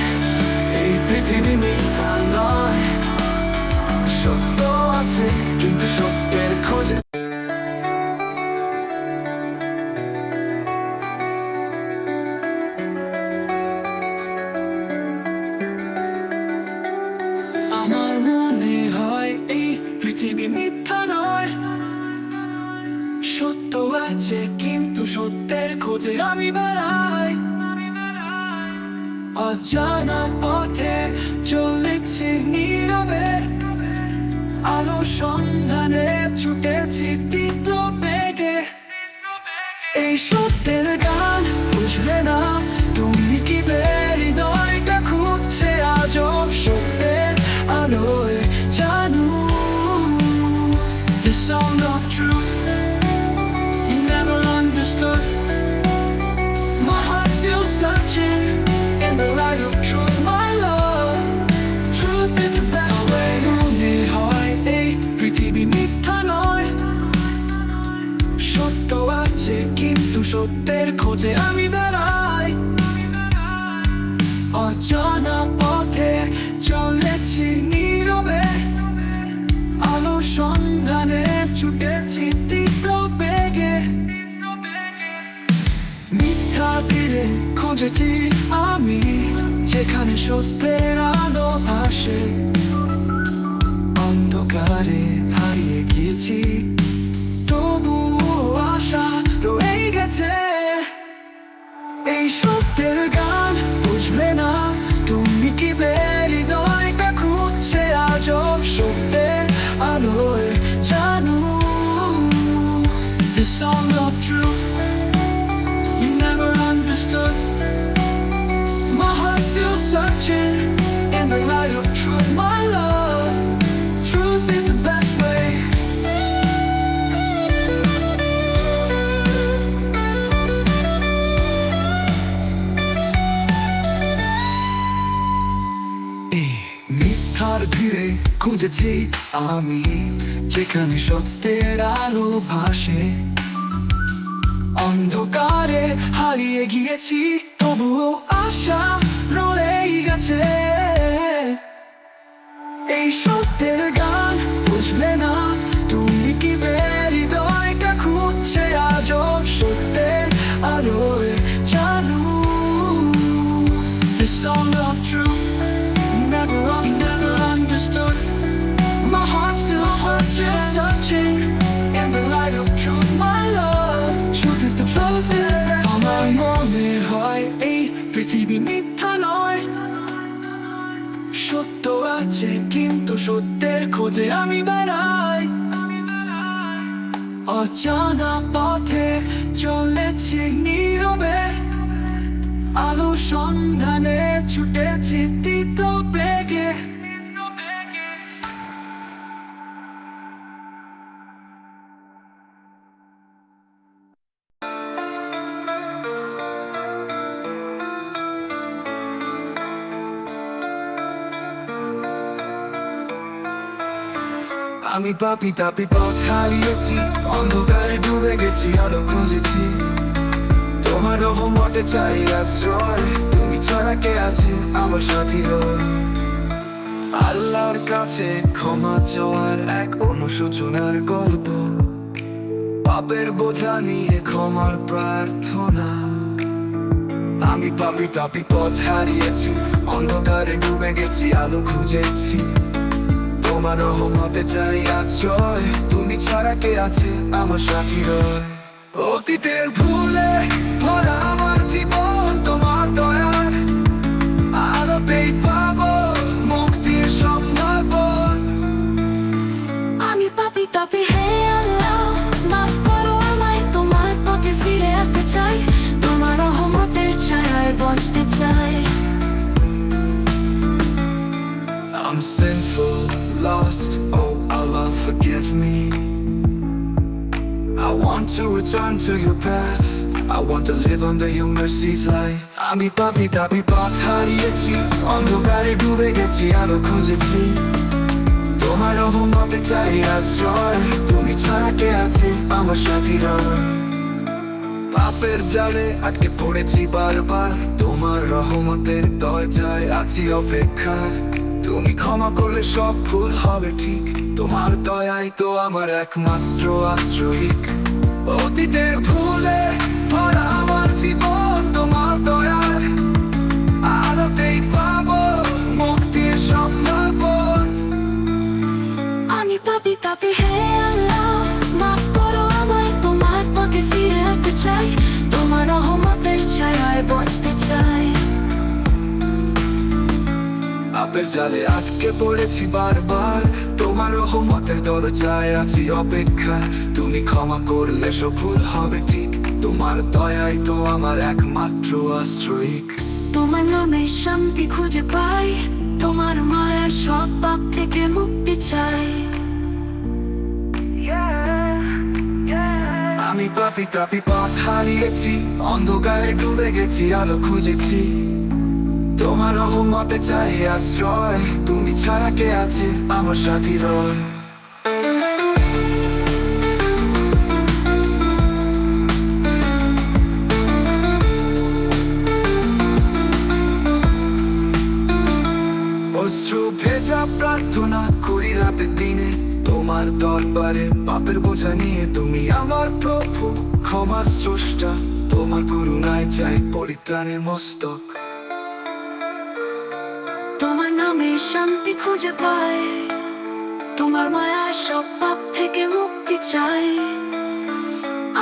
এই পৃথিবী মিথ্যা নয়, সত্য আছে কিন্তু সত্যের খোঁজে। আমার মনে হয় এই পৃথিবী মিথ্যা নয়, সত্য আছে কিন্তু সত্যের খোঁজে আমি বেড়াই। অজানা পথে চলেছি নীরবে, আলোর সন্ধানে ছুটেছি তীব্র বেগে। এই সত্যের গান বুঝলে না তুমি কি হৃদয়টা খুঁজছে আজও সত্যের আলোয় জানো। The song of truth you never understood, my heart still searching in the light of truth, my love. Truth is the best way. মনে হয় এই পৃথিবী মিথ্যা নয়, সত্য আছে কিন্তু সত্যের খোঁজে আমি বেড়াই। অজানা পথে চলে সন্ধানে ছুটেছি তীব্র বেগে মিথ্যা তীরে খুঁজেছি আমি যেখানে সত্যের আলো আসে অন্ধকারে হারিয়ে গিয়েছি তবুও আশা রয়ে গেছে এই সত্যের গান বুঝলে না তুমি কি হৃদয়টা খুঁজছে আজ সত্যের আলোয় জানো The song of truth you never understood My heart's still searching in the light of truth my love Truth is the best way মিথ্যার ভিড়ে খুঁজেছি আমি যেখানে সত্যের আলো ভাসে অন্ধকারে হারিয়ে গিয়েছি তবুও আশা রয়েই গেছে এই সত্যের গান বুঝলে না তুমি কি হৃদয়টা খুঁজছে আজ সত্যের আলোয় জানো The song of truth never understood My heart still searching in the light of truth my love Truth is the best আমার মনে হয় এই পৃথিবী মিথ্যা নয় সত্য আছে কিন্তু সত্যের খোঁজে আমি বেড়াই অজানা পথে চলেছি নীরবে আলো সন্ধানে ছুটেছি তীব্র বেগে আমি পাপি তাপি পথ হারিয়েছি অন্ধকারে ডুবে গেছি আলো খুঁজেছি তোমার রহমতে চাই আশ্রয় তুমি ছাড়া কে আছে আমার সাথী আল্লাহর কাছে ক্ষমা চাওয়ার এক অনুশোচনার গল্প পাপের বোঝা নিয়ে ক্ষমার প্রার্থনা আমি পাপি তাপি পথ হারিয়েছি অন্ধকারে ডুবে গেছি আলো খুঁজেছি তোমার রহমতে চাই আশ্রয় তুমি ছাড়া কে আছে আমার সাথী অতীতের ভুলে ভরা আমার জীবন তোমার দয়ার আলোতেই পাবো মুক্তির সম্ভাবন আমি পাপি তাপি হে আল্লাহ মাফ করো আমায় তোমার পথে ফিরে আসতে চাই তোমার রহমতের ছায়ায় বাঁচতে চাই I'm sinful, lost, oh Allah forgive me I want to return to your path I want to live under your mercy's light আমি পাপি তাপি পথ হারিয়েছি অন্ধকারে ডুবে গেছি আলো খুঁজেছি তোমার রহমতে চাই আশ্রয় তুমি ছাড়া কে আছে আমার সাথী পাপের জালে আটকে পড়েছি বারবার তোমার রহমতের দরজায় আছি অপেক্ষা তুমি ক্ষমা করলে সব ভুল হবে ঠিক তোমার দয়াই তো আমার একমাত্র আশ্রয়িক অতীতের ভুলে ভরা আমার জীবন তোমার দয়ার আলোতেই পাবো মুক্তির সম্ভাবন আমি পাপি তাপি হে আল্লাহ মাফ করো আমায় তোমার পথে ফিরে আসতে চাই তোমার রহমতের ছায়ায় বাঁচতে চাই পাপের জালে আটকে পড়েছি বারবার তোমার রহমতের দরজায় আছি অপেক্ষা তুমি ক্ষমা করলে সব ভুল হবে ঠিক তোমার দয়াই তো আমার একমাত্র আশ্রয়িক তোমার নামে শান্তি খুঁজে পাই তোমার মায়ের সব পাপ থেকে মুক্তি চাই আমি পাপি তাপি পথ হারিয়েছি অন্ধকারে ডুবে গেছি আলো খুঁজেছি তোমার রহমতে চাই আশ্রয় তুমি ছাড়া কে আছে আমার সাথী অশ্রু ভেজা প্রার্থনা করি রাতে দিনে তোমার দরবারে পাপের বোঝা নিয়ে তুমি আমার প্রভু ক্ষমার স্রষ্টা তোমার করুণায় চাই পরিত্রাণের মস্তক তোমার নামে শান্তি খুঁজে পাই তোমার মায়ায় সব পাপ থেকে মুক্তি চাই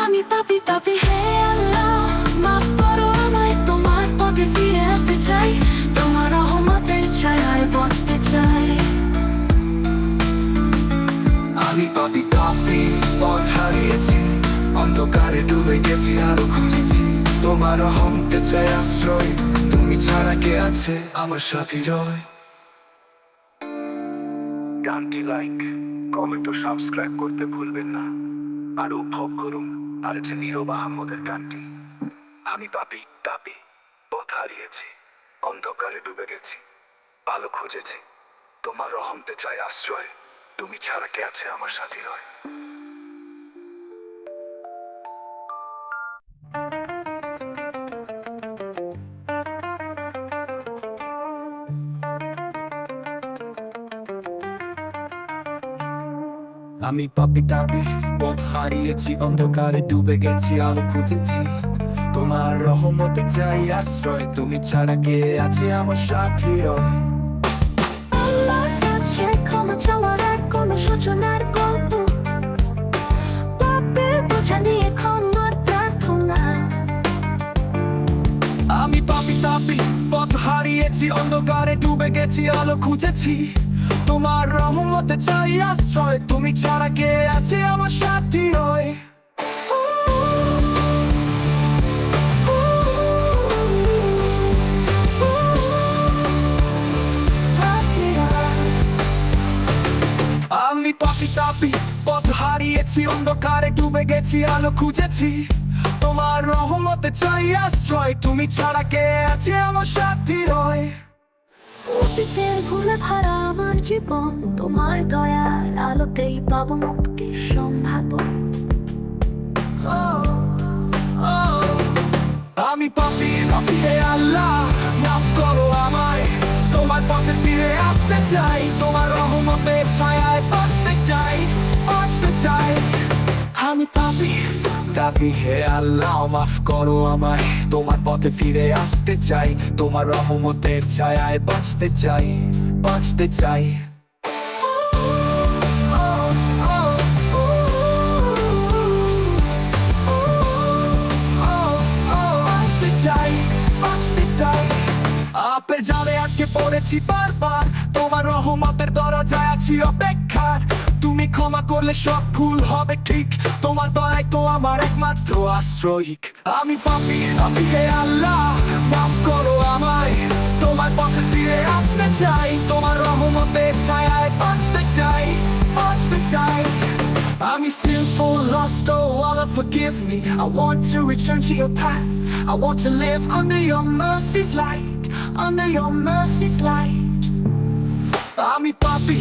আমি পাপী তাপি হে আল্লাহ মাফ করো আমায় তোমার পথে ফিরে আসতে চাই তোমার রহমতের ছায়ায় বাঁচতে চাই আমি পাপী তাপি পথ হারিয়েছি অন্ধকারে ডুবে গেছি আরো খুঁজেছি তোমার রহমতে চাই আশ্রয় তুমি ছাড়া কে আছে আমার সাথী রয় গানটি লাইক কমেন্ট ও সাবস্ক্রাইব করতে ভুলবেন না আর উপভোগ করুন আর যে নীরব আহমদের গানটি আমি পাপী তাপি পথ হারিয়েছি অন্ধকারে ডুবে গেছি আলো খুঁজেছি তোমার রহমতে চাই আশ্রয় তুমি ছাড়া কে আছে আমার সাথী রয় আমি পাপী তাপি পথ হারিয়েছি অন্ধকারে ডুবে গেছি আলো খুঁজেছি তোমার রহমতে চাই আশ্রয় তুমি ছাড়া কে আছে আমার সাথী রয় আল্লাহর কাছে ক্ষমা চাওয়ার আর কোনো সূচনার গল্প পাপের বোঝা নিয়ে ক্ষমার প্রার্থনা আমি পাপী তাপি পথ হারিয়েছি অন্ধকারে ডুবে গেছি আলো খুঁজেছি তোমার রহমতে চাই আশ্রয় তুমি ছাড়া কে আছে আমার সাথী রয় আমি পাপী তাপি পথ হারিয়েছি অন্ধকারে ডুবে গেছি আলো খুঁজেছি তোমার রহমতে চাই আশ্রয় তুমি ছাড়া কে আছে আমার সাথী রয় অতীতের ভুলে ভরা আমার জীবন তোমার দয়ার আলোতেই পাবো মুক্তির সম্ভাবনা আমি পাপী পাপী হে আল্লাহ মাফ করো আমায় তোমার পথে ফিরে আসতে চাই তোমার রহমতের ছায়ায় বাঁচতে চাই বাঁচতে চাই আমি পাপী তাপি হে আল্লাহ মাফ করো আমায় তোমার পথে ফিরে আসতে চাই তোমার রহমতের ছায়ায় বাঁচতে চাই বাঁচতে চাই বাঁচতে চাই বাঁচতে চাই আপের জালে আটকে পড়েছি বারবার তোমার রহমতের দরজায় আছি অপেক্ষার তুমি ক্ষমা করলে সব ভুল হবে ঠিক তোমার দয়াই তো আমার একমাত্র আশ্রয়িক আমি পাপী পাপী হে আল্লাহ মাফ করো আমায় তোমার পথে ফিরে আসতে চাই তোমার রহমতের ছায়ায় বাঁচতে চাই বাঁচতে চাই I'm sinful, lost, oh, Allah forgive me I want to return to your path I want to live under your mercy's light Under your mercy's light আমি পাপী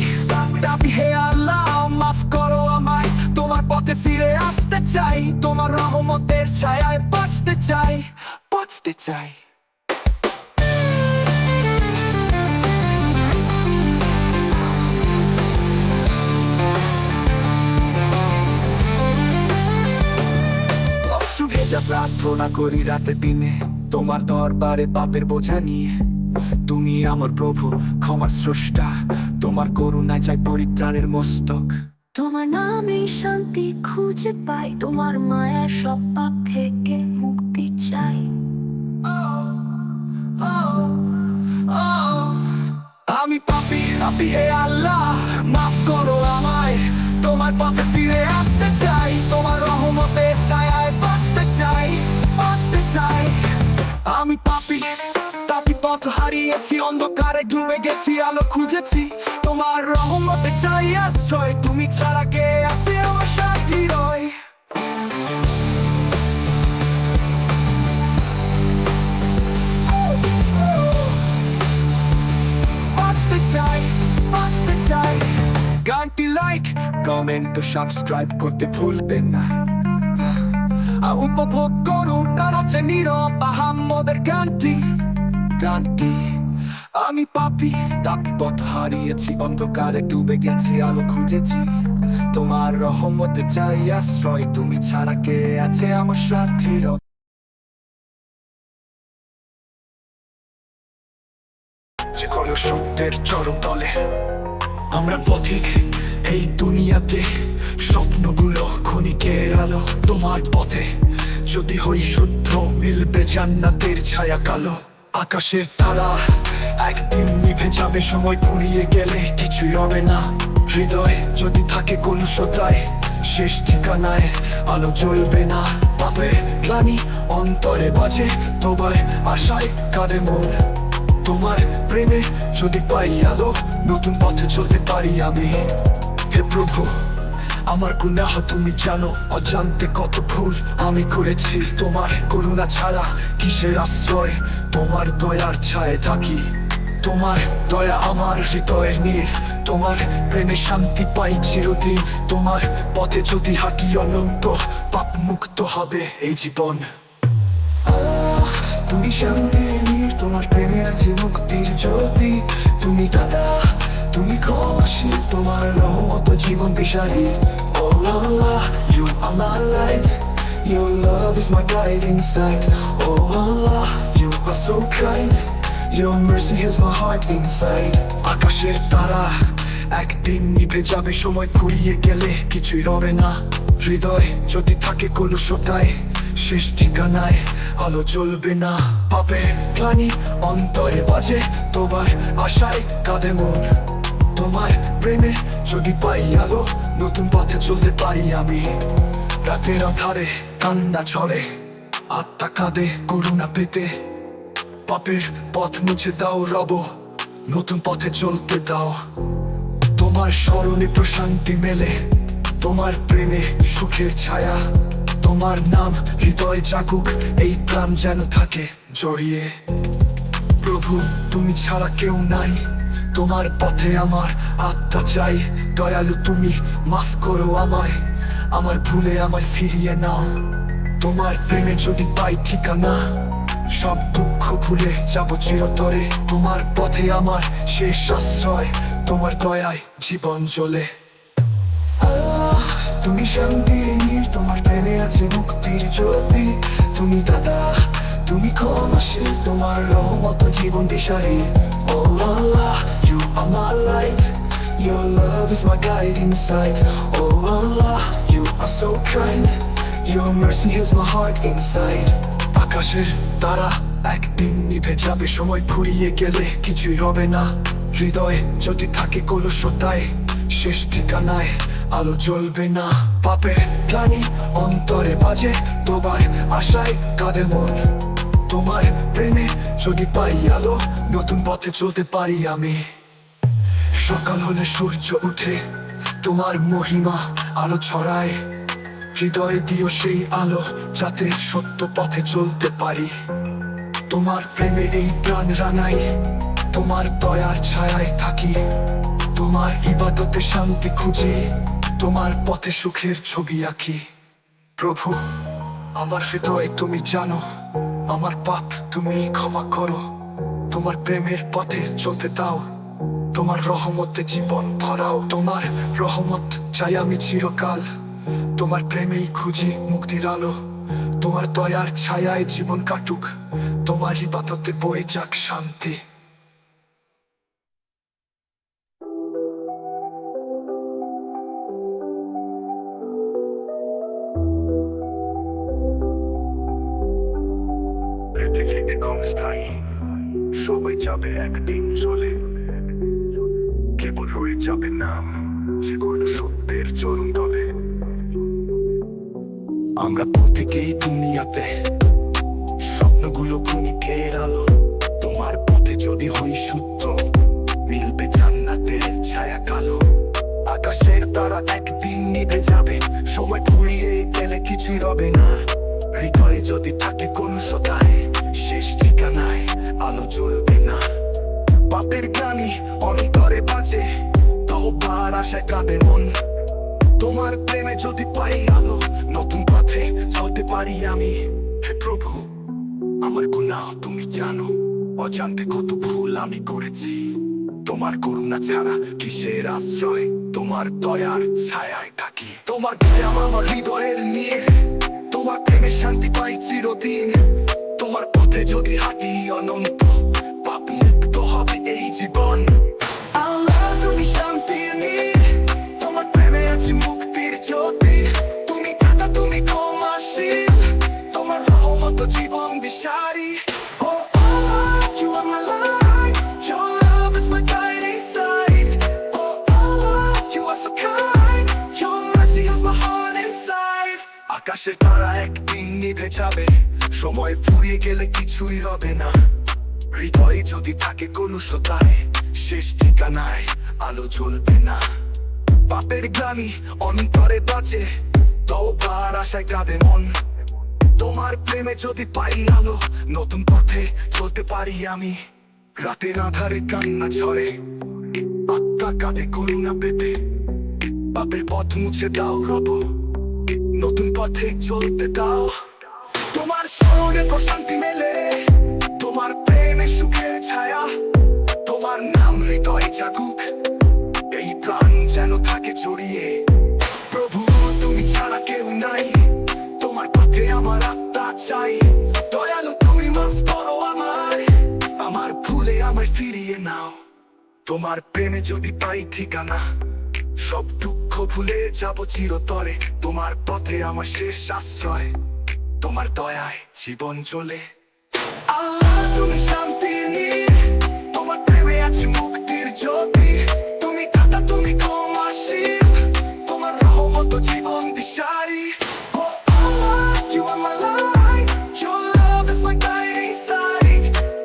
তাপি হে আল্লাহ মাফ করো আমায় তোমার পথে ফিরে আসতে চাই তোমার রহমতের ছায়ায় বাঁচতে চাই বাঁচতে চাই ভেজা প্রার্থনা করি রাতে দিনে তোমার দরবারে পাপের বোঝা নিয়ে তুমি আমার প্রভু ক্ষমার স্রষ্টা তোমার করুণায় চাই পরিত্রাণের মস্তক তোমার নামে শান্তি খুঁজে পাই তোমার মায়া সব পাপ থেকে মুক্তি চাই আমি পাপী পাপী হে আল্লাহ মাফ করো আমায় তোমার পথে ফিরে আসতে চাই তোমার রহমতের ছায়ায় বাঁচতে চাই বাঁচতে চাই আমি পাপী তাপি পথ হারিয়েছি অন্ধকারে ডুবে গেছি আলো খুঁজেছি তোমার রহমতে চাই আশ্রয় তুমি ছাড়া কে আছে আমার সাথী রয় বাঁচতে চাই বাঁচতে চাই গানটি লাইক কমেন্ট ও সাবস্ক্রাইব করতে ভুলবেন না আর উপভোগ করুন আর হচ্ছে নীরব আহমদের গানটি গানটি আমি পাপী তাপি পথ হারিয়েছি অন্ধকারে ডুবে গেছি আলো খুঁজেছি তোমার রহমতে চাই আশ্রয়, তুমি ছাড়া কে আছে আমার সাথী। যে কোনো সত্যের চরম তলে আমরা পথিক এই দুনিয়াতে, স্বপ্নগুলো ক্ষণিকের আলো। তোমার পথে যদি হই শুদ্ধ, মিলবে জান্নাতের ছায়া কালো। আকাশের তারা একদিন নিভে যাবে, সময় ফুরিয়ে গেলে কিছুই হবে না। হৃদয় যদি থাকে কলুষতায়, শেষ ঠিকানায় আলো জ্বলবে না। পাপে গ্লানি অন্তরে বাজে, তোমায় আশায় কাঁদে মন। তোমার প্রেমে যদি পাই আলো, নতুন পথে চলতে পারি আমি। হে প্রভু, আমার গুনাহ তুমি জানো, অজান্তে কত ভুল আমি করেছি। তোমার করুণা ছাড়া কিসের আশ্রয়, তোমার দয়ার ছায়ে থাকি। তোমার দয়া আমার হৃদয়ের নীড়, তোমার প্রেমে শান্তি পাই চিরদিন। তোমার পথে যদি হাঁটি অনন্ত, পাপ মুক্ত হবে এই জীবন। তুমি শান্তি নীড়, তোমার প্রেমে আছে মুক্তির জ্যোতি। তুমি দাদা, তুমি ক্ষমাশীল, তোমার রহমত জীবন দিশারি। Oh Allah, you are my light, your love is my guiding sight. Oh Allah, you are so kind, your mercy heals my heart inside. আকাশের তারা একদিন নিভে যাবে, সময় ফুরিয়ে গেলে কিছুই রবে না। হৃদয় যদি থাকে কলুষতায়, শেষ ঠিকানায় আলো জ্বলবে না। পাপে গ্লানি অন্তরে বাজে, তোমার আশায় কাঁদে মন। তোমার প্রেমে যদি পাই আলো, নতুন পথে চলতে পারি আমি। রাতের আধারে কান্না ছড়ে, আত্মা কাঁদে করুণা পেতে। পাপের পথ মুছে দাও রব, নতুন পথে চলতে দাও। তোমার স্মরণে প্রশান্তি মেলে, তোমার প্রেমে সুখের ছায়া। তোমার নাম হৃদয় জাগুক, এই প্রাণ যেন থাকে জড়িয়ে। প্রভু, তুমি ছাড়া কেউ নাই, তোমার পথে আমার আত্মা চাই। দয়ালু তুমি, মাফ করো আমায়, আমার ভুলে আমায় ফিরিয়ে নাও। তোমার প্রেমে যদি পাই ঠিকানা, সব দুঃখ ভুলে যাব চিরতরে। তোমার পথে আমার শেষ আশ্রয়, তোমার দয়ায় জীবন জ্বলে। তুমি শান্তি নীড়, তোমার প্রেমে আছে মুক্তির জ্যোতি। তুমি দাদা, তুমি ক্ষমাশীল, তোমার রহমত জীবন দিশারি। Oh Allah, you are my light, your love is my guiding sight. Oh Allah, you are so kind, your mercy heals my heart inside. আকাশের তারা একদিন নিভে যাবে, সময় ফুরিয়ে গেলে কিছুই রবে না। হৃদয় যদি থাকে কলুষতায়, শেষ ঠিকানায় আলো জ্বলবে না। পাপে গ্লানি অন্তরে বাজে, তোমার আশায় কাঁদে মন। তোমার প্রেমে যদি পাই আলো, নতুন পথে চলতে পারি আমি। সকাল হলে সূর্য উঠে, তোমার মহিমা আলো ছড়ায়। হৃদয়ে দিও সেই আলো, যাতে সত্য পথে চলতে পারি। তোমার প্রেমে এই প্রাণ রাঙাই, তোমার দয়ার ছায়ায় থাকি। তোমার ইবাদতে শান্তি খুঁজি, তোমার পথে সুখের ছবি আঁকি। প্রভু, আমার হৃদয় তুমি জানো, আমার পাপ তুমি ক্ষমা করো। তোমার প্রেমের পথে চলতে দাও, তোমার রহমতে জীবন ভরাও। তোমার রহমত চাই আমি চিরকাল, তোমার প্রেমেই খুঁজি মুক্তির আলো। তোমার দয়ার ছায়ায় জীবন কাটুক, তোমার ইবাদতে বয়ে যাক শান্তি। পৃথিবীতে ক্ষণস্থায়ী, সবাই যাবে একদিন চলে। কেবল রয়ে যাবে নাম, যে কোনো সত্যের চরম তলে। আমরা প্রত্যেকেই দুনিয়াতে, স্বপ্নগুলো ক্ষণিকের আলো। তোমার পথে যদি হই শুদ্ধ, মিলবে জান্নাতের ছায়া কালো। আকাশের তারা একদিন নিভে যাবে, সময় ফুরিয়ে গেলে কিছুই রবে না। হৃদয়ে যদি থাকে কলুষতায়, শেষ ঠিকানায় আলো জ্বলবে না। পাপের গ্লানি অন্তরে বাজে, তওবার আশায় কাঁদে মন। তোমার প্রেমে যদি পাই আলো, নতুন পথে চলতে পারি আমি। হে প্রভু, আমার গুনাহ তুমি জানো, অজান্তে কত ভুল আমি করেছি। তোমার করুণা ছাড়া কিসের আশ্রয়, তোমার দয়ার ছায়ায় থাকি। তোমার দয়া আমার হৃদয়ের নীড়, তোমার প্রেমে শান্তি পাই চিরদিন। তোমার পথে যদি হাঁটি অনন্ত, পাপ মুক্ত হবে এই জীবন। আল্লাহ তুমি শান্তির নীড়, তোমার প্রেমে আছে মুক্তির জ্যোতি। তুমি দাতা তুমি ক্ষমাশীল, তোমার রহমত জীবন দিশারি। Oh Allah, you are my light, your love is my guiding sight. Oh Allah, you are so kind, your mercy is my heart inside. আকাশের তারা একদিন নিভে যাবে, সময় ফুরিয়ে গেলে কিছুই হবে না। হৃদয়ে যদি থাকে কলুষতায়, শেষ ঠিকানায় আলো জ্বলবে না। পাপের গ্লানি অন্তরে বাজে, তওবার আশায় কাঁদে মন। তোমার প্রেমে যদি পাই আলো, নতুন পথে চলতে পারি আমি। রাতের আধারে কান্না ঝরে, আত্মা কাঁদে করুণা পেতে। পাপের পথ মুছে দাও রব, নতুন পথে চলতে দাও। তোমার স্মরণে প্রশান্তি মেলে, তোমার প্রেমে সুখের ছায়া। তোমার নাম হৃদয় জাগুক, এই প্রাণ যেন থাকে জড়িয়ে। প্রভু তুমি ছাড়া কেউ নাই, তোমার পথে আমার আত্মা চাই। দয়ালু তুমি মাফ করো আমায়, আমার ভুলে আমায় ফিরিয়ে নাও। তোমার প্রেমে যদি পাই ঠিকানা, সব দুঃখ ভুলে যাব চিরতরে। তোমার পথে আমার শেষ আশ্রয়, তোমার দয়ায় জীবন চলে। আল্লাহ তুমি শান্তির নীড়, তোমার প্রেমে আছে মুক্তির জ্যোতি। তুমি দাতা তুমি ক্ষমাশীল, তোমার রহমত জীবন দিশারি। Oh Allah, you are my light, your love is my guiding sight.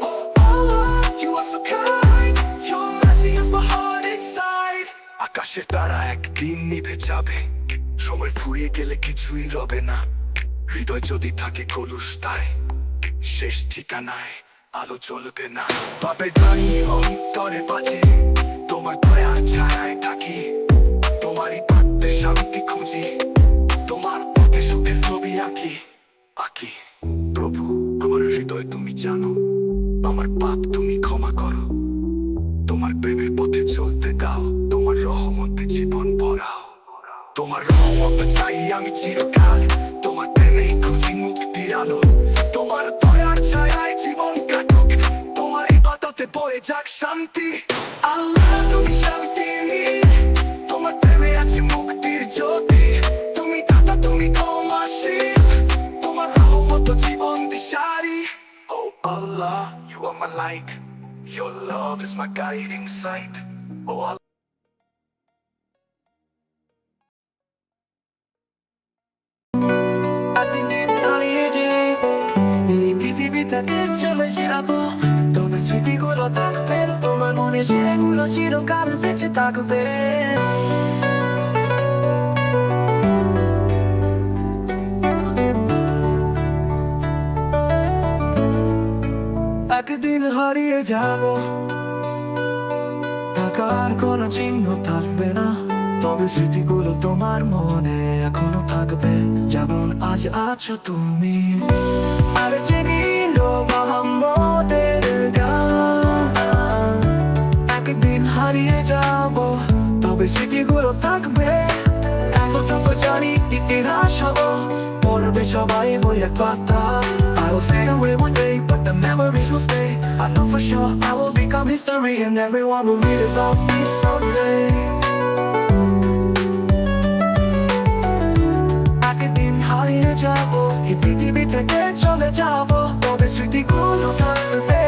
Oh Allah, you are so kind, your mercy is my heart inside. আকাশের তারা একদিন নিভে যাবে, সময় ফুরিয়ে গেলে কিছুই রবে না। হৃদয় যদি থাকে কলুষতায়, শেষ ঠিকানায় আলো জ্বলবে না। পাপের গ্লানি অন্তরে বাজে, তোমার দয়ার ছায়ায় থাকি। তোমারই পাত্রে শান্তি খুঁজি, তোমার পথে সুখের ছবি আঁকি। প্রভু আমার হৃদয় তুমি জানো, আমার পাপ তুমি ক্ষমা করো। তোমার প্রেমের পথে চলতে দাও, তোমার রহমতে জীবন ভরাও। তোমার রহমত চাই আমি চিরকাল, তোমার প্রেমেই খুঁজি মুক্তির আলো। তোমার দয়ার ছায়ায় জীবন কাটুক, তোমার ইবাদতে বয়ে যাক শান্তি। আল্লাহ তুমি শান্তির নীড়, তোমার প্রেমে আছে মুক্তির জ্যোতি। তুমি দাতা তুমি ক্ষমাশীল, তোমার রহমত জীবন দিশারি। Oh Allah, you are my light, your love is my guiding sight. Oh Allah, চলে যাবো, তবে স্মৃতিগুলো থাকবে তোমার মনে, সেগুলো চিরকাল বেঁচে থাকবে। একদিন হারিয়ে যাব, থাকার কোনো চিহ্ন থাকবে না, তবে স্মৃতিগুলো তোমার মনে এখনো থাকবে, যেমন আজ আছো তুমি। আর চিনি মোহাম্মদের গান, একদিন হারিয়ে যাব, তবে স্মৃতিগুলো থাকবে। এতটুকু জানি ইতিহাস হবো, পড়বে সবাই বইয়ের পাতা। I will fade away one day, but the memories will stay. I know for sure I will become history, and everyone will read about me someday. একদিন হারিয়ে যাব, এই পৃথিবী থেকে চলে যাব, তবে স্মৃতিগুলো থাকবে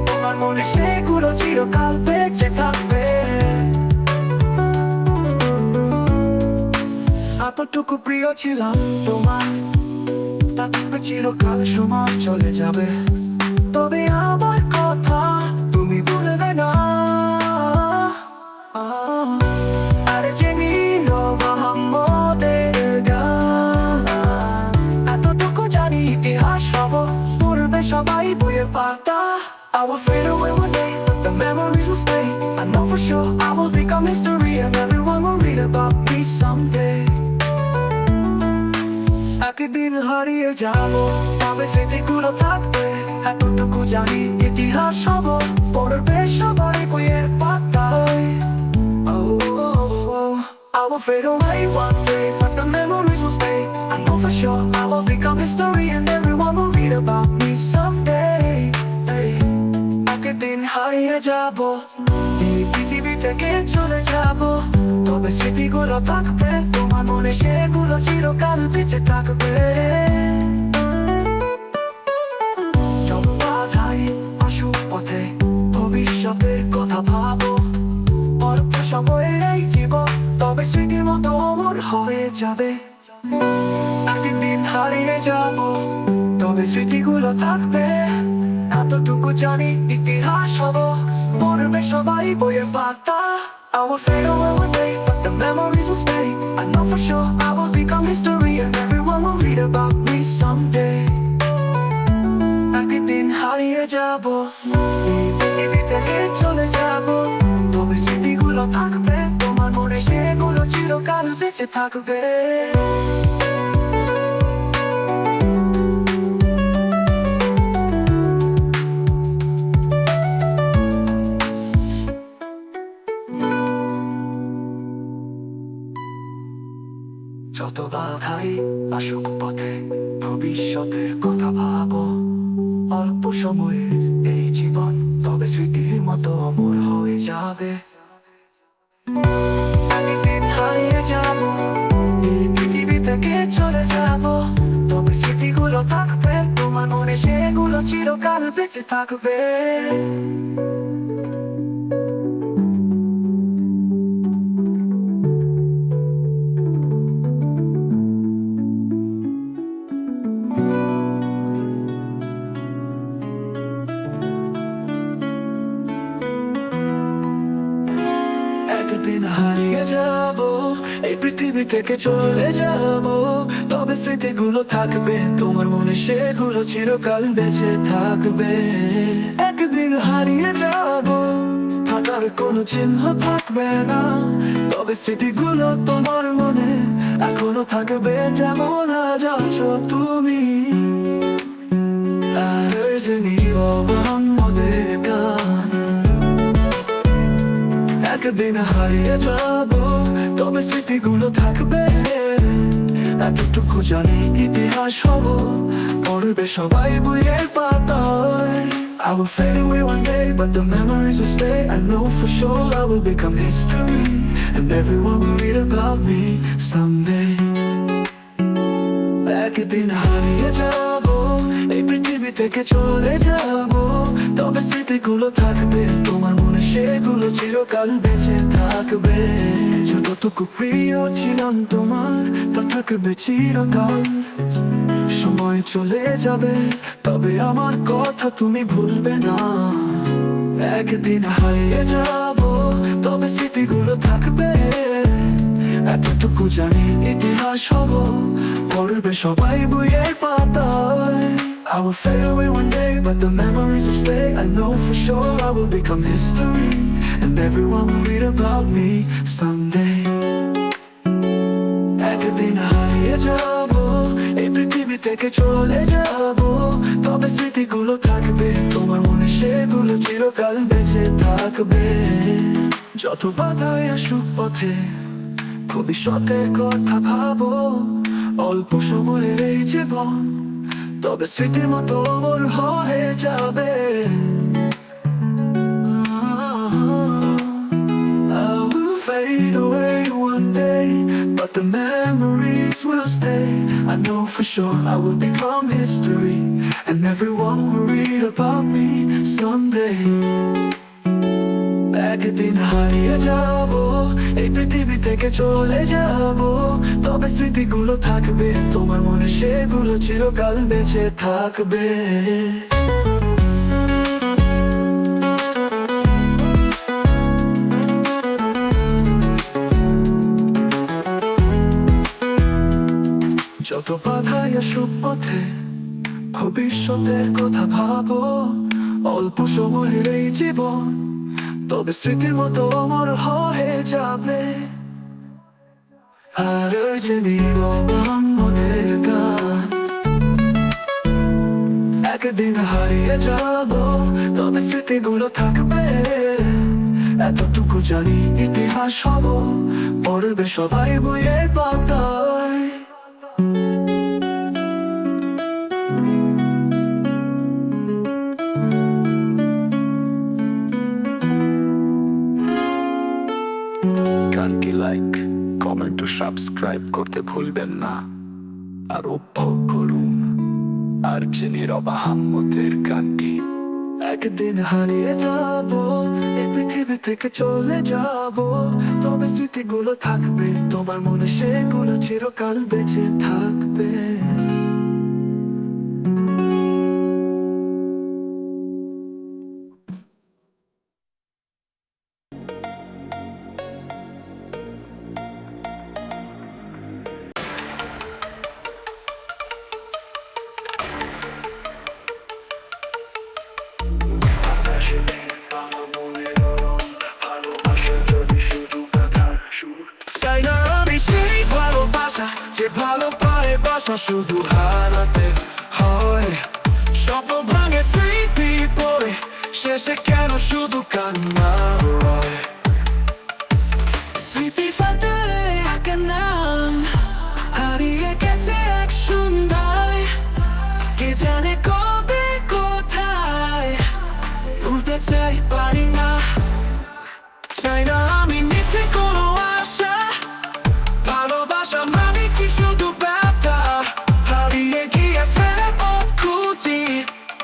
তোমার মনে, সেগুলো চিরকাল বেঁচে থাকবে। এতটুকু প্রিয় ছিলাম তোমার, থাকবে চিরকাল, সময় চলে যাবে, তবে আমার কথা তুমি ভুলবে না। আর চিনি মোহাম্মদের গান, এতটুকু জানি ইতিহাস হব, পড়বে সবাই বইয়ের পাতা। I will fade away one day, but the memories will stay. I know for sure I will become history, and everyone will read about me someday. একদিন হারিয়ে যাব, তবে স্মৃতিগুলো থাকবে। এতটুকু জানি ইতিহাস হব পড়বে সবাই বইয়ের পাতায়। I will fade away one day, but the memories will stay. I know for sure I will become history, and everyone will read about me someday. একদিন হারিয়ে যাব, এই পৃথিবী থেকে চলে যাব, তবে স্মৃতিগুলো থাকবে তোমার মনে, সেগুলো চিরকাল বেঁচে থাকবে। যত বাধাই আসুক পথে, ভবিষ্যতের কথা ভাবো, অল্প সময়ের এই জীবন, তবে স্মৃতির মতো অমর হয়ে যাবে। একদিন হারিয়ে যাব, তবে স্মৃতিগুলো থাকবে, এতটুকু জানি ইতিহাস হব পড়বে সবাই বইয়ের পাতা। I will fade away one day, but the memories will stay. I know for sure I will become history, and everyone will read about me someday. একদিন হারিয়ে যাব, এই পৃথিবী থেকে চলে যাব, তবে স্মৃতিগুলো থাকবে তোমার মনে, সেগুলো চিরকাল বেঁচে থাকবে। যত বাধাই আসুক পথে, ভবিষ্যতের কথা ভাবো, অল্প সময়ের এই জীবন, তবে স্মৃতির মতো অমর হয়ে যাবে। একদিন হারিয়ে যাব, এই পৃথিবী থেকে চলে যাব, তবে স্মৃতিগুলো থাকবে তোমার মনে, সেগুলো চিরকাল বেঁচে থাকবে। একদিন হারিয়ে যাব, এই পৃথিবী থেকে চলে যাব, তবে স্মৃতিগুলো থাকবে তোমার মনে, সেগুলো চিরকাল বেঁচে থাকবে। একদিন হারিয়ে যাব, থাকার কোনো চিহ্ন থাকবে না, তবে স্মৃতিগুলো তোমার মনে এখনো থাকবে যেমন আজ আছো তুমি। আর জানি আমাদের গান, একদিন হারিয়ে যাব, তবে স্মৃতিগুলো থাকবে, এতটুকু জানি ইতিহাস হব পড়বে সবাই বইয়ের পাতায়। I will fade away one day, but the memories will stay. I know for sure I will become history, and everyone will read about me someday. একদিন হারিয়ে যাব, এই পৃথিবী থেকে চলে যাব, তবে স্মৃতিগুলো থাকবে তোমার মনে, সেগুলো চিরকাল বেঁচে থাকবে। যতটুকু প্রিয় ছিলাম তোমার, তা থাকবে চিরকাল। সময় চলে যাবে, তবে আমার কথা তুমি ভুলবে না। একদিন হারিয়ে যাব, তবে স্মৃতিগুলো থাকবে, এতটুকু জানি ইতিহাস হব পড়বে সবাই বইয়ের পাতায়। I will fade away one day, but the memories will stay. I know for sure I will become history, and everyone will read about me someday. একদিন হারিয়ে যাব, এই পৃথিবী থেকে চলে যাব, তবে স্মৃতিগুলো থাকবে তোমার মনে, সেগুলো চিরকাল বেঁচে থাকবে। যত বাধাই আসুক পথে, ভবিষ্যতের কথা ভাবো, অল্প সময়ের এই জীবন, তবে স্মৃতির মতো অমর হয়ে যাবে। I will fade away one day, but the memories will stay. I know for sure I will become history, and everyone will read about me someday. একদিন হারিয়ে যাব, এই পৃথিবী থেকে চলে যাব, তবে স্মৃতিগুলো থাকবে তোমার মনে, সেগুলো চিরকাল বেঁচে থাকবে। যত বাধাই আসুক পথে, ভবিষ্যতের কথা ভাবো, অল্প সময়ের এই জীবন, তবে স্মৃতির মতো অমর হয়ে যাবে। আর জেনে মনের গান, একদিন হারিয়ে যাব, তবে স্মৃতিগুলো থাকবে। এতটুকু জানি ইতিহাস হব, পড়বে সবাই বইয়ের পাতায়। গানকে লাইক, কমেন্ট ও সাবস্ক্রাইব করতে ভুলবেন না। আর উপভোগ করুন আর জেনে আহমদের গানটি। একদিন হারিয়ে যাব, এই পৃথিবী থেকে চলে যাব, তবে স্মৃতিগুলো থাকবে তোমার মনে, সেগুলো চিরকাল বেঁচে থাকবে। চাই না আমি সেই ভালোবাসা, যে ভালো পায় বাসা শুধু হারাতে হয়। স্বপ্ন ভাঙে স্মৃতি পড়ে, শেষে কেন শুধু কান্না রয়। স্মৃতি পাতায় আঁকা নাম হারিয়ে গেছে এক সন্ধ্যায়, কে জানে কবে কোথায়। ভুলতে চাই পারি না, চাই না আমি মিথ্যে কোনো আশা। ভালোবাসা মানে কি শুধু ব্যথা, হারিয়ে গিয়ে ফেলে পথ খুঁজি,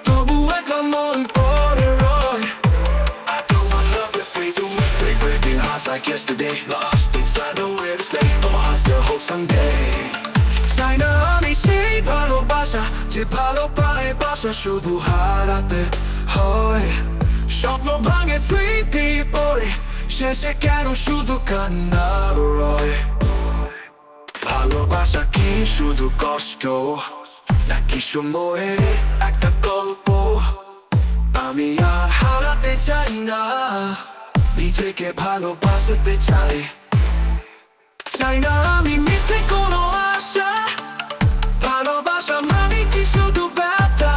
তবু একলা মন পড়ে রয়। I don't want love if we do it. Breaking hearts like yesterday, lost inside nowhere to stay, but my heart still hopes someday. চাই না আমি সেই ভালোবাসা, যে ভালো পায় বাসা শুধু হারাতে হয়। স্বপ্ন ভাঙে স্মৃতি পড়ে, শেষে কেন শুধু কান্না রয়। ভালোবাসা কি শুধু কষ্ট, নাকি সময়ের একটা গল্প? আমি আর হারাতে চাই না, নিজেকে ভালোবাসতে চাই। চাই না আমি মিথ্যে কোনো আশা, ভালোবাসা মানে কি শুধু ব্যথা,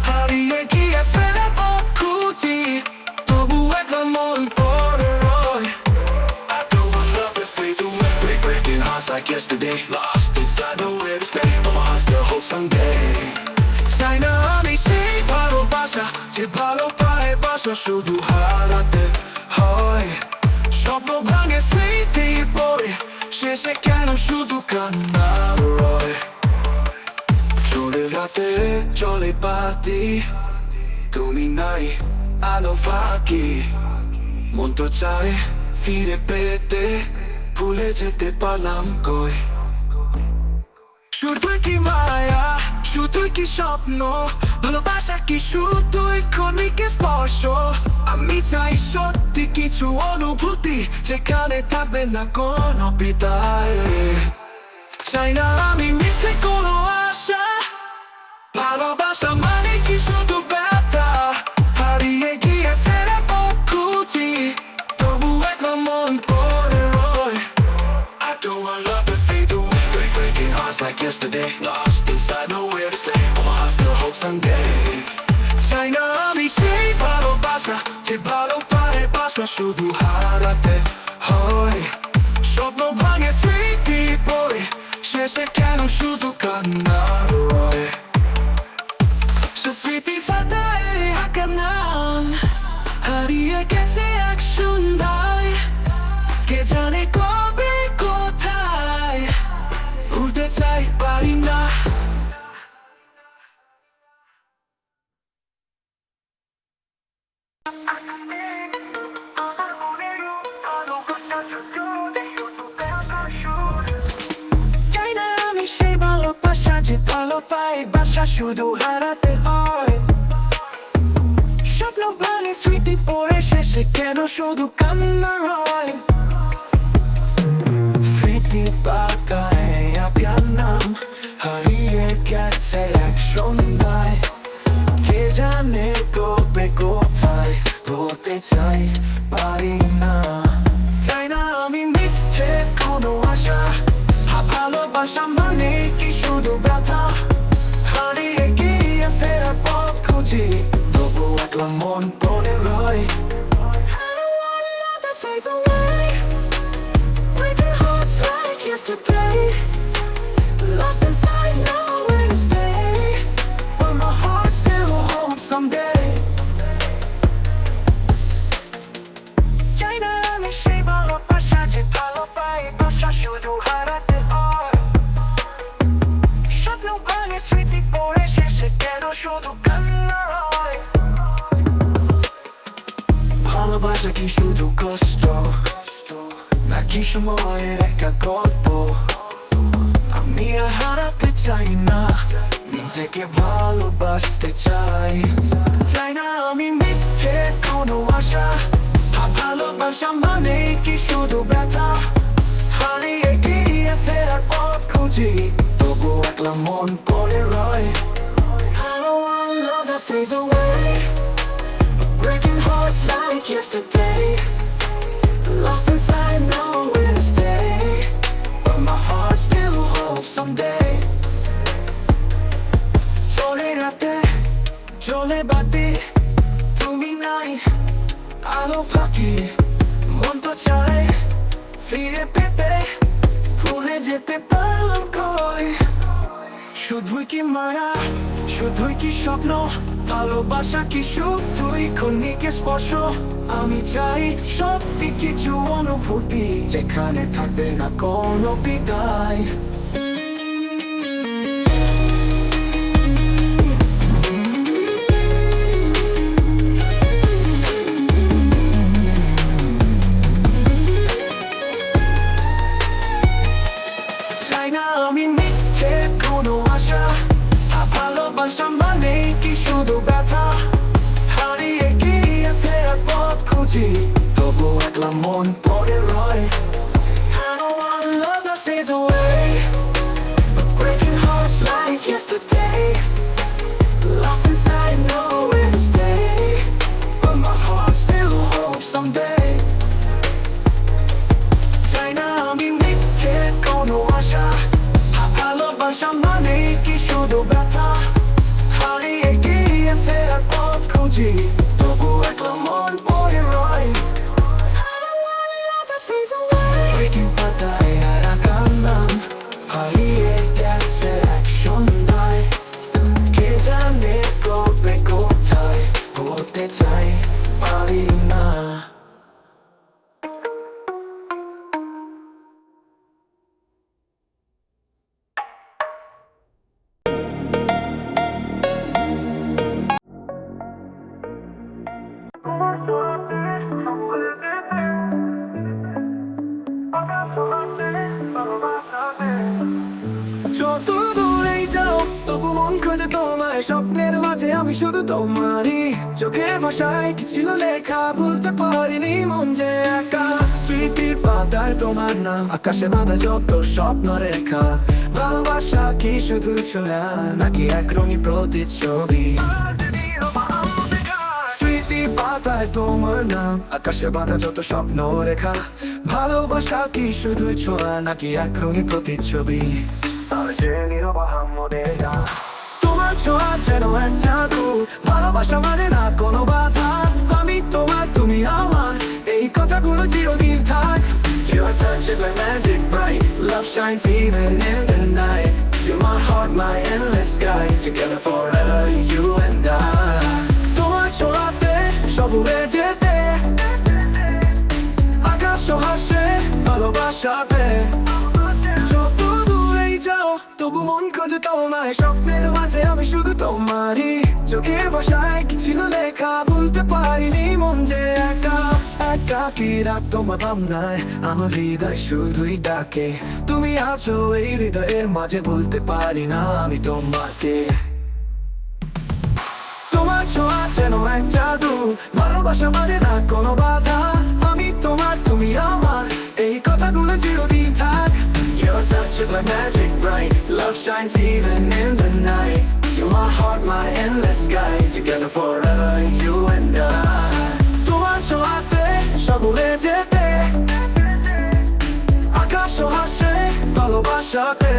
হারিয়ে গিয়ে ফেলে পথ খুঁজি, তবু একলা মন পড়ে রয়। I don't want love if we do it. Breaking hearts like yesterday, lost inside nowhere to stay, but my heart still hopes someday. চাই না আমি সেই ভালোবাসা, যে ভালো পায় বাসা শুধু হারাতে হয়। স্বপ্ন ভাঙে স্মৃতি পড়ে, শেষে কেন শুধু কান্না রয়। চলে রাতে চলে বাতি, তুমি নাই আলো ফাঁকি, মন তো চায় ফিরে পেতে, ভুলে যেতে পারলাম কই। শুধুই কি মায়া, শুধুই কি স্বপ্ন, ভালোবাসা কি শুধুই ক্ষণিক স্পর্শ? আমি চাই সত্যি কিছু অনুভূতি, যেখানে থাকবে না কোনো বিদায়। চাই না আমি মিথ্যে কোনো আশা, ভালোবাসা মানে কি শুধু ব্যথা, হারিয়ে গিয়ে ফেরে পথ খুঁজি, তবু একলা মন পড়ে রয়। I don't want love if they do it. Breaking hearts like yesterday, lost inside nowhere to stay, but my heart still hopes someday. চাই না আমি সেই ভালোবাসা, যে ভালো পায় বাসা শুধু হারাতে হয়। স্বপ্ন ভাঙে স্মৃতি পড়ে, শেষে কেন শুধু কান্না রয়। স্মৃতি পাতায় আঁকা নাম হারিয়ে গেছে এক সন্ধ্যায়, কে জানে কবে কোথায়। ভুলতে চাই পারি না। চাই না আমি সেই ভালোবাসা, যে ভালো পায় বাসা শুধু হারাতে হয়। স্বপ্ন ভাঙে স্মৃতি পড়ে, শেষে কেন শুধু কান্না রয়। স্মৃতি পাতায় আঁকা নাম হারিয়ে গেছে এক সন্ধ্যায়, কে জানে কবে কোথায়। বলতে চাই পারি না, চাই না আমি মিথ্যে কোনো আশা, ভালোবাসা মানে কি শুধু ব্যথা, হারিয়ে গিয়ে ফেরার পথ একলা মন পড়ে রয়। I don't wanna let that phase away. Breaking hearts like yesterday. Lost inside, nowhere to stay. But my heart still hopes someday. চাই না আমি সেই ভালোবাসা যে ভালো পাই বাসা শুধু হারাতে হয়। স্বপ্ন ভাঙে স্মৃতি পড়ে শেষে কেন শুধু কান্না হয়। ভালোবাসা কি শুধু কষ্ট নাকি সময়ের একটা গল্প? আমি আর হারাতে চাই না, নিজেকে ভালোবাসতে চাই। চাই না আমি মিথ্যে কোনো আশা, ভালোবাসা মানে কি শুধু ব্যথা? হারিয়ে গিয়ে ফেরার পথ খুঁজি, তবু একলা মন পড়ে রয়। I don't want love that fades away. Breaking hearts like yesterday. Lost inside, nowhere to stay. But my heart still hopes someday. চলে রাতে চলে বাদে তুমি নাই, আলো ফাঁকি মন তো চায় ফিরে পেতে, ভুলে যেতে পারলাম কই? শুধুই কি মায়া, শুধুই কি স্বপ্ন? ভালোবাসা কি শুধুই ক্ষণিকের স্পর্শ? আমি চাই সত্যি কিছু অনুভূতি, যেখানে থাকবে না কোনো বিদায়। চাই না আমি মিথ্যে কোনো আশা, ভালোবাসা মানে কি শুধু ব্যথা? হারিয়ে গিয়ে ফেরার পথ খুঁজি, তবু একলা মন পড়ে রয়। I don't want love that fades away. Breaking hearts like yesterday. Lost inside, nowhere to stay. But my heart still hopes someday. চাই না আমি মিথ্যে কোনো আশা, ভালোবাসা মানে কি শুধু ব্যথা? হারিয়ে গিয়ে ফেরার পথ খুঁজি, তবু একলা মন পড়ে রয়। I don't want love that fades away. Breaking পাতায় হারা কান্নাম, হারিয়ে গেছে এক সন্ধ্যায়। কে জানে কবে কোথায় হতে চাই, পারি না। যত দূরেই যাও তবু মন খোঁজে তোমায়, স্বপ্নের মাঝে আমি শুধু তোমারই। চোখের ভাষায় কি ছিল লেখা, বলতে পারিনি মন যে একা। স্মৃতির পাতায় তোমার নাম, আকাশে বাঁধা যত স্বপ্ন রেখা। ভালোবাসা কি শুধু ছোঁয়া নাকি এক রঙি প্রতিচ্ছবি? স্মৃতির পাতায় তোমার নাম, আকাশে বাঁধা যত স্বপ্ন রেখা। ভালোবাসা কি শুধু ছোঁয়া নাকি এক রঙি প্রতিচ্ছবি? তোমার ছোঁয়া যেন এক জাদু, ভালোবাসা মানে না কোনো বাধা। আমি তোমার, তুমি আমার, এই কথাগুলো চিরদিন থাক। Your touch is like magic bright, love shines even in the night. You're my heart, my endless sky, together forever, you and I. তোমার ছোঁয়াতে সব উড়ে যেতে, আকাশ হাসে ভালোবাসাতে। যত দূরেই যাও তবু মন খোঁজে তোমায়, স্বপ্নের মাঝে আমি শুধু তোমারই। চোখের ভাষায় কি ছিল লেখা, বলতে পারিনি মন যে একা। একাকী রাত তোমার ভাবনায় আমার হৃদয় শুধুই ডাকে। তুমি আছো এই হৃদয়ের মাঝে, বলতে পারি না আমি তোমাকে। তোমার ছোঁয়া যেন এক জাদু, ভালোবাসা মানে না কোনো বাধা। আমি তোমার, তুমি আমার, এই কথাগুলো চিরদিন থাক। Your touch is like magic bright, love shines even in the night. You're my heart, my endless sky, together forever, you and I. তোমার ছোঁয়াতে সব উড়ে যেতে, আকাশ হাসে ভালোবাসাতে।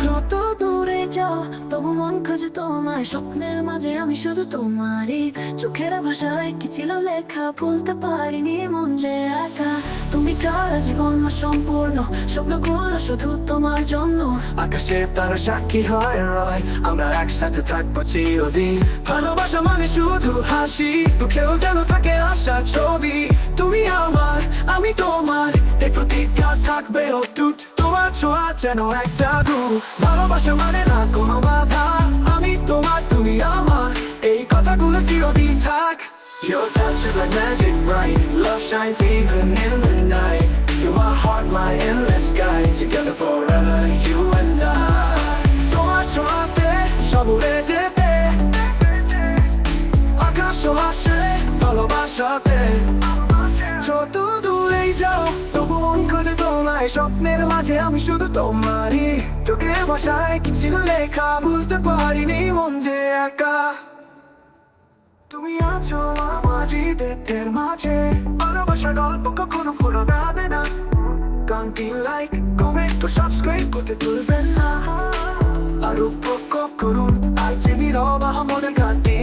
যত দূরে যাও তবু মন খোঁজে তোমায়, স্বপ্নের মাঝে আমি শুধু তোমারই। চোখের ভাষায় কি ছিল লেখা, ভুলতে পারিনি মন যে একা। তুমি ছাড়া জীবন সম্পূর্ণ, স্বপ্নগুলো শুধু তোমার জন্য। আকাশের তারা সাক্ষী হয় রয়, আমরা একসাথে থাকবো চিরদিন। ভালোবাসা মানে শুধু হাসি, দুঃখেও যেন থাকে আশার ছবি। তুমি আমার, আমি তোমার, এই প্রতিজ্ঞা থাকবে অটুট। তোমার ছোঁয়া যেন এক জাদু, ভালোবাসা মানে না কোনো বাধা। আমি তোমার, তুমি আমার, এই কথাগুলো চিরদিন থাক। Your touch is like magic bright, love shines even in the night. You're my heart, my endless sky, together forever, you and I. তোমার ছোঁয়াতে সব উড়ে যেতে, আকাশ ও হাসে ভালোবাসাতে। যত দূরেই যাও তবু মন খোঁজে তোমায়, স্বপ্নের মাঝে আমি শুধু তোমারই। চোখের ভাষায় কি ছিল লেখা, ভুলতে পারিনি মন যে একা। তুমি আছো আমার হৃদয়ের মাঝে, ভালোবাসার গল্প কখনো ফুরাবে না। গানটি লাইক, কমেন্ট ও সাবস্ক্রাইব করতে ভুলবেন না। আর উপভোগ করুন আর যে নীরব মনের গানটি।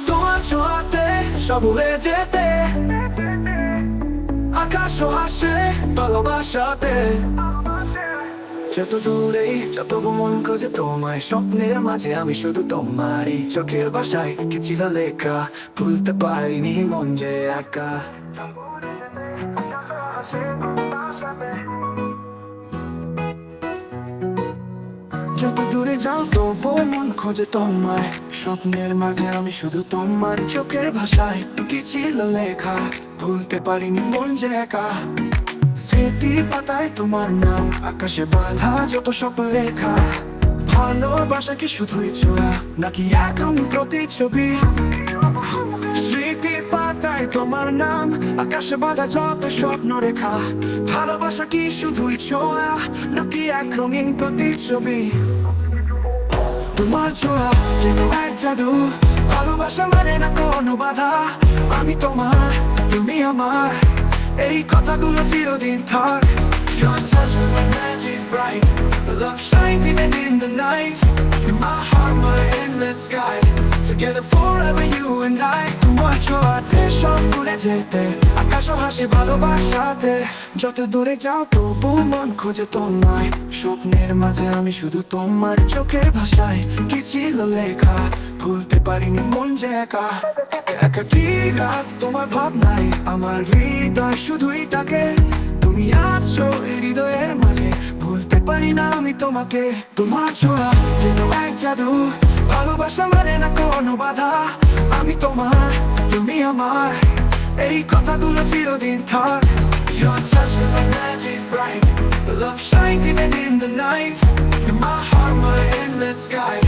তোমার ছোঁয়াতে সব উড়ে যেতে, আকাশ ও হাসে ভালোবাসাতে। যত দূরেই যত মন খোঁজে তোমায়, স্বপ্নের মাঝে আমি শুধু তোমারই। চোখের ভাষায় কি ছিল লেখা, ভুলতে পারিনি মন যে একা। যত দূরে যাও তবু মন খোঁজে তোমায়, স্বপ্নের মাঝে আমি শুধু তোমার। চোখের ভাষায় কি ছিল লেখা, ভুলতে পারিনি মন যে একা। স্মৃতির পাতায় তোমার নাম, আকাশে বাঁধা যত সব রেখা। ভালোবাসা কি শুধুই ছোঁয়া, নাকি এখন প্রতিচ্ছবি? স্মৃতির পাতায় তোমার নাম, আকাশে বাঁধা যত স্বপ্ন রেখা। ভালোবাসা কি শুধুই ছোঁয়া, নাকি এক রঙিন প্রতিচ্ছবি? তোমার ছোঁয়া যেন এক জাদু, ভালোবাসা মানে না কোনো বাধা। আমি তোমার, তুমি আমার, এই কথাগুলো চিরদিন থাক। Your touch is like magic bright, love shines even in the night. You're my heart, my endless sky, together forever you and I. তোমার ছোঁয়াতে সব ভুলে যেতে, আকাশ ও হাসি ভালোবাসাতে। যত দূরে যাও তবু মন খোঁজে তোমায়, স্বপ্নের মাঝে আমি শুধু তোমার। চোখের ভাষায় কি ছিল লেখা, ভুলতে পারিনি মন যে একা। একাকী রাত তোমার ভাবনায়, আমার হৃদয় শুধুই ডাকে। তুমি আছো এই হৃদয়ের মাঝে, ভুলতে পারি না আমি তোমাকে। তোমার ছোঁয়া যেন এক জাদু, ভালোবাসা মানে না কোনো বাধা। আমি তোমার, তুমি আমার, এই কথাগুলো চিরদিন থাক। Your touch is like magic bright, love shines even in the night. You're my heart, my endless sky,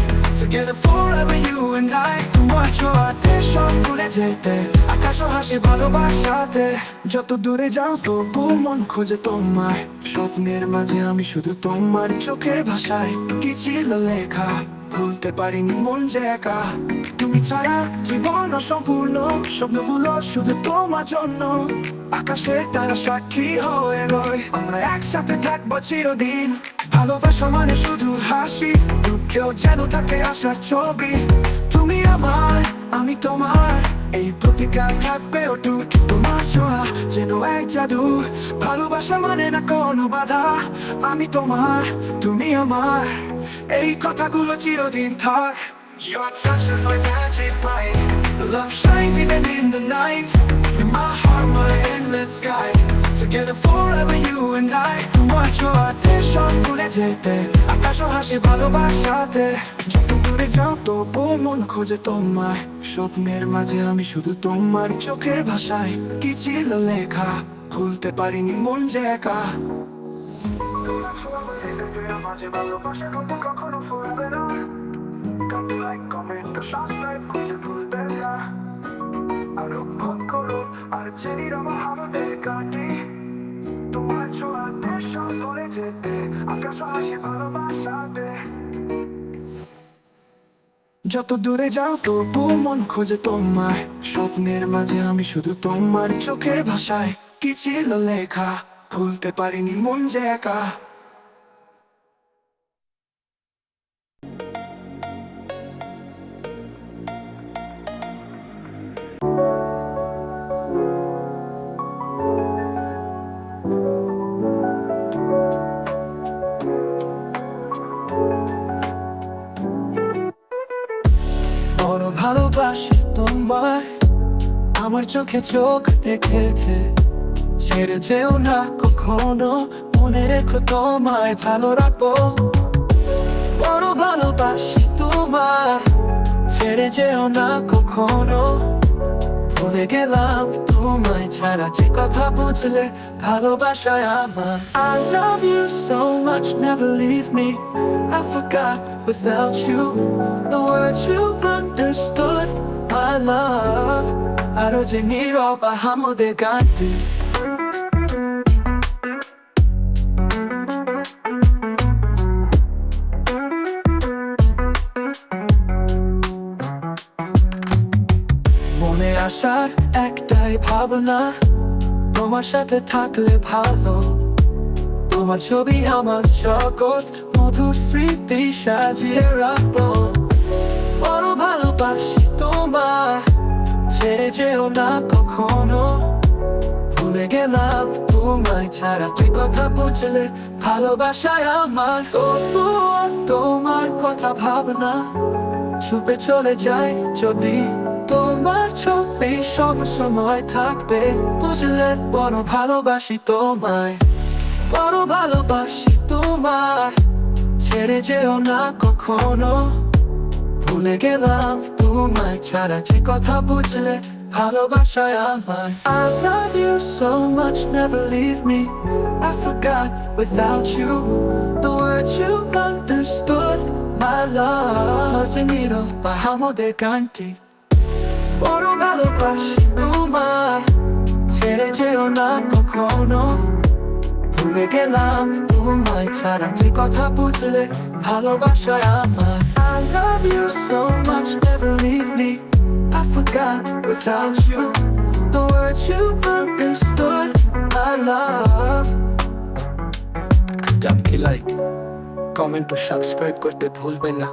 together forever you and I. তোমার ছোঁয়াতে সব ভুলে যেতে, আকাশ ও হাসি ভালোবাসাতে। যত দূরে যাও তবু মন খোঁজে তোমায়, স্বপ্নের মাঝে আমি শুধু তোমার। চোখের ভাষায় কি ছিল লেখা, ভুলতে পারিনি মন যে একা। তুমি ছাড়া জীবন অসম্পূর্ণ, স্বপ্নগুলো শুধু তোমার জন্য। আকাশের তারা সাক্ষী হয়ে রয়, আমরা একসাথে থাকবো চিরদিন। ভালোবাসা মানে শুধু হাসি, দুঃখেও যেন থাকে আশার ছবি। তুমি আমার, আমি তোমার, এই প্রতিজ্ঞা থাকবে অটুট। তোমার ছোঁয়া যেন এক জাদু, ভালোবাসা মানে না কোনো বাধা। আমি তোমার, তুমি আমার, এই কথাগুলো চিরদিন থাক। Your touch is like magic light, love shines even in the night. You're my heart, my endless sky, together forever you and I. তোমার ছোঁয়াতে সব ভুলে যেতে, আকাশ ও হাসি ভালোবাসাতে। যত দূরে যাও তবু মন খোঁজে তোমায়, স্বপ্নের মাঝে আমি শুধু তোমার। চোখের ভাষায় কি ছিল লেখা, ভুলতে পারিনি মন যে একা। তোমার ছোঁয়া মাঝে ভালোবাসা কখনো ফুরাবে না। লাইক, কমেন্ট ও সাবস্ক্রাইব করতে ভুলবেন না। আর উপভোগ করুন আর যে নীরব আমাদের গানটি। তোমার ছোঁয়াতে সব ভুলে যেতে, আকাশ ও হাসি ভালোবাসাতে। যত দূরে যাও তবু মন খোঁজে তোমায়, স্বপ্নের মাঝে আমি শুধু তোমার। চোখের ভাষায় কি ছিল লেখা, ভুলতে পারিনি মন যে একা। আমার চোখে চোখ রেখে ছেড়ে যেও না কখনো, মনে রেখো তোমায় ভালো রাখবো। বড় ভালোবাসি তোমায়, ছেড়ে যেও না কখনো, ভুলে গেলাম তোমায় ছাড়া যে কথা বুঝলে ভালোবাসায় আমার। I love you so much, never leave me. I forgot without you the words you understood my love. আরো যে নীরব আহামদের গানটি, মনে আসার একটাই ভাবনা, তোমার সাথে থাকলে ভালো। তোমার ছবি আমার জগৎ, মধুর স্মৃতি সাজিয়ে রাখবো। বড় ভালোবাসি তোমায়, ছেড়ে যেও না কখনো, ভুলে গেলাম তোমায় ছাড়া যে কথা বুঝলে ভালোবাসায় আমার। তবুও তোমার কথা ভাবনা ছুপে চলে যায় যদি, তোমার ছবি সব সময় থাকবে বুঝলে। বড় ভালোবাসি তোমায়, বড় ভালোবাসি তোমায়, ছেড়ে যেও না কখনো, ভুলে গেলাম তোমায় ছাড়া যে কথা বুঝলে ভালোবাসায় আমার। I love you so much, never leave me. I forgot without you the words you understood my love. যে নীরব আহামদের গানটি, বড় ভালোবাসি তোমায়, ছেড়ে যেও না কখনো, ভুলে গেলাম তোমায় ছাড়া যে কথা বুঝলে ভালোবাসায় আমার। I love you so much, never leave me. I forgot without you the words you understood my love. গানটি লাইক, কমেন্ট ও সাবস্ক্রাইব করতে ভুলবেন না।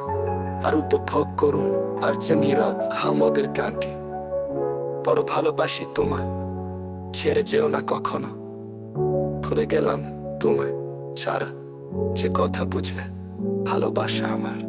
আর উপভোগ করুন আর যে নীরব আহামদের গানটি। বড় ভালোবাসি তোমায়, ছেড়ে যেও না কখনো, ভুলে গেলাম তোমায় ছাড়া যে কথা বুঝলে ভালোবাসা আমার।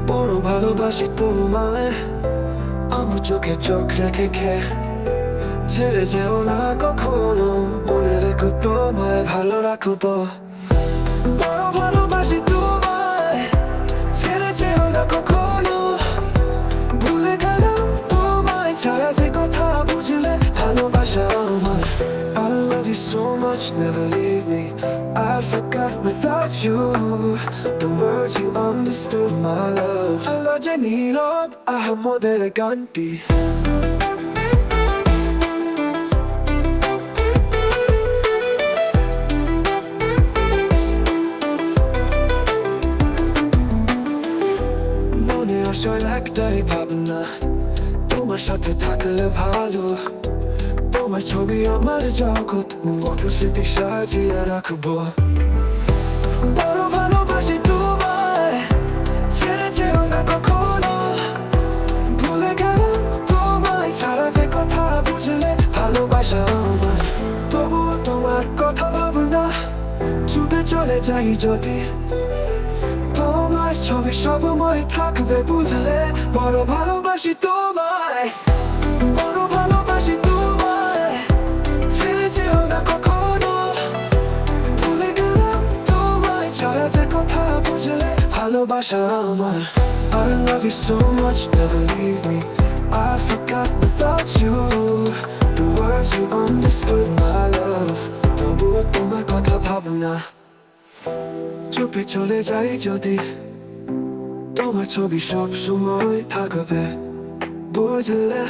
বড় ভালোবাসি তোমায়, আমার চোখে চোখ রেখে ছেড়ে যেও না কখনো, মনে রেখো তোমায় ভালো রাখবো। বড় ভালোবাসি তোমায়, ছেড়ে যেও না কখনো, ভুলে গেলাম তোমায় ছাড়া যে কথা বুঝলে ভালোবাসা আমার। I love you so much, never leave me. I forgot without you the words you understood my love. আলো যে নীরব আহামদের গানটি, মনে আসার একটাই ভাবনা, তোমার সাথে থাকলে ভালো। তোমার ছবি আমার জগৎ, মধুর স্মৃতি সাজিয়ে রাখবো। বড় ভালোবাসি তোমায়, ছেড়ে যেও না কখনো, ভুলে গেলাম তোমায় ছাড়া যে কথা বুঝলে ভালোবাসা আমার। তবুও তোমার কথা ভাবনা ছুটে চলে যাই যদি, তোমার ছবি সবময় থাকবে বুঝলে। বড় ভালোবাসি তোমায়, বড় ভালোবাসি তোমায়, ছেড়ে যেও না কখনো, ভুলে গেলাম তোমায় ছাড়া যে কথা বুঝলে ভালোবাসা আমার। I love you so much, never leave me. I forgot without you the words you understood my love. তবুও তোমার কথা ভাবনা চুপে চলে যাই যদি, তোমার ছবি সব সময় থাকবে বুঝলে।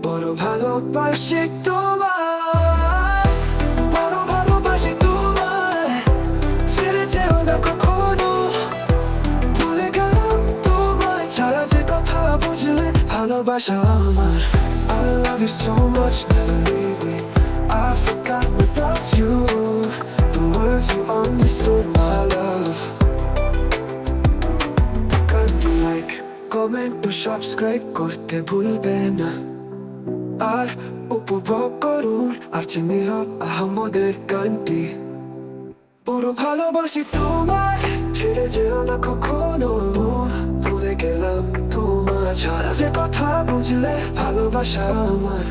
বড় ভালোবাসি তোমায়, বড় ভালোবাসি তোমায়, ছেড়ে যেও না কখনো, ভুলে গেলাম তোমায় ছাড়া যে কথা বুঝলে ভালোবাসা আমার। I love you so much, never leave me. I forgot without you the words you understood my love. Subscribe করতে ভুলবেন না আর উপভোগ করুন আর চিনিরা আহমদের গানটি পুরো ভালোবাসি তোমায় ছেড়ে যেও না কখনো ভুলে গেলাম তোমার ছাড়া যে কথা বুঝলে ভালোবাসা আমার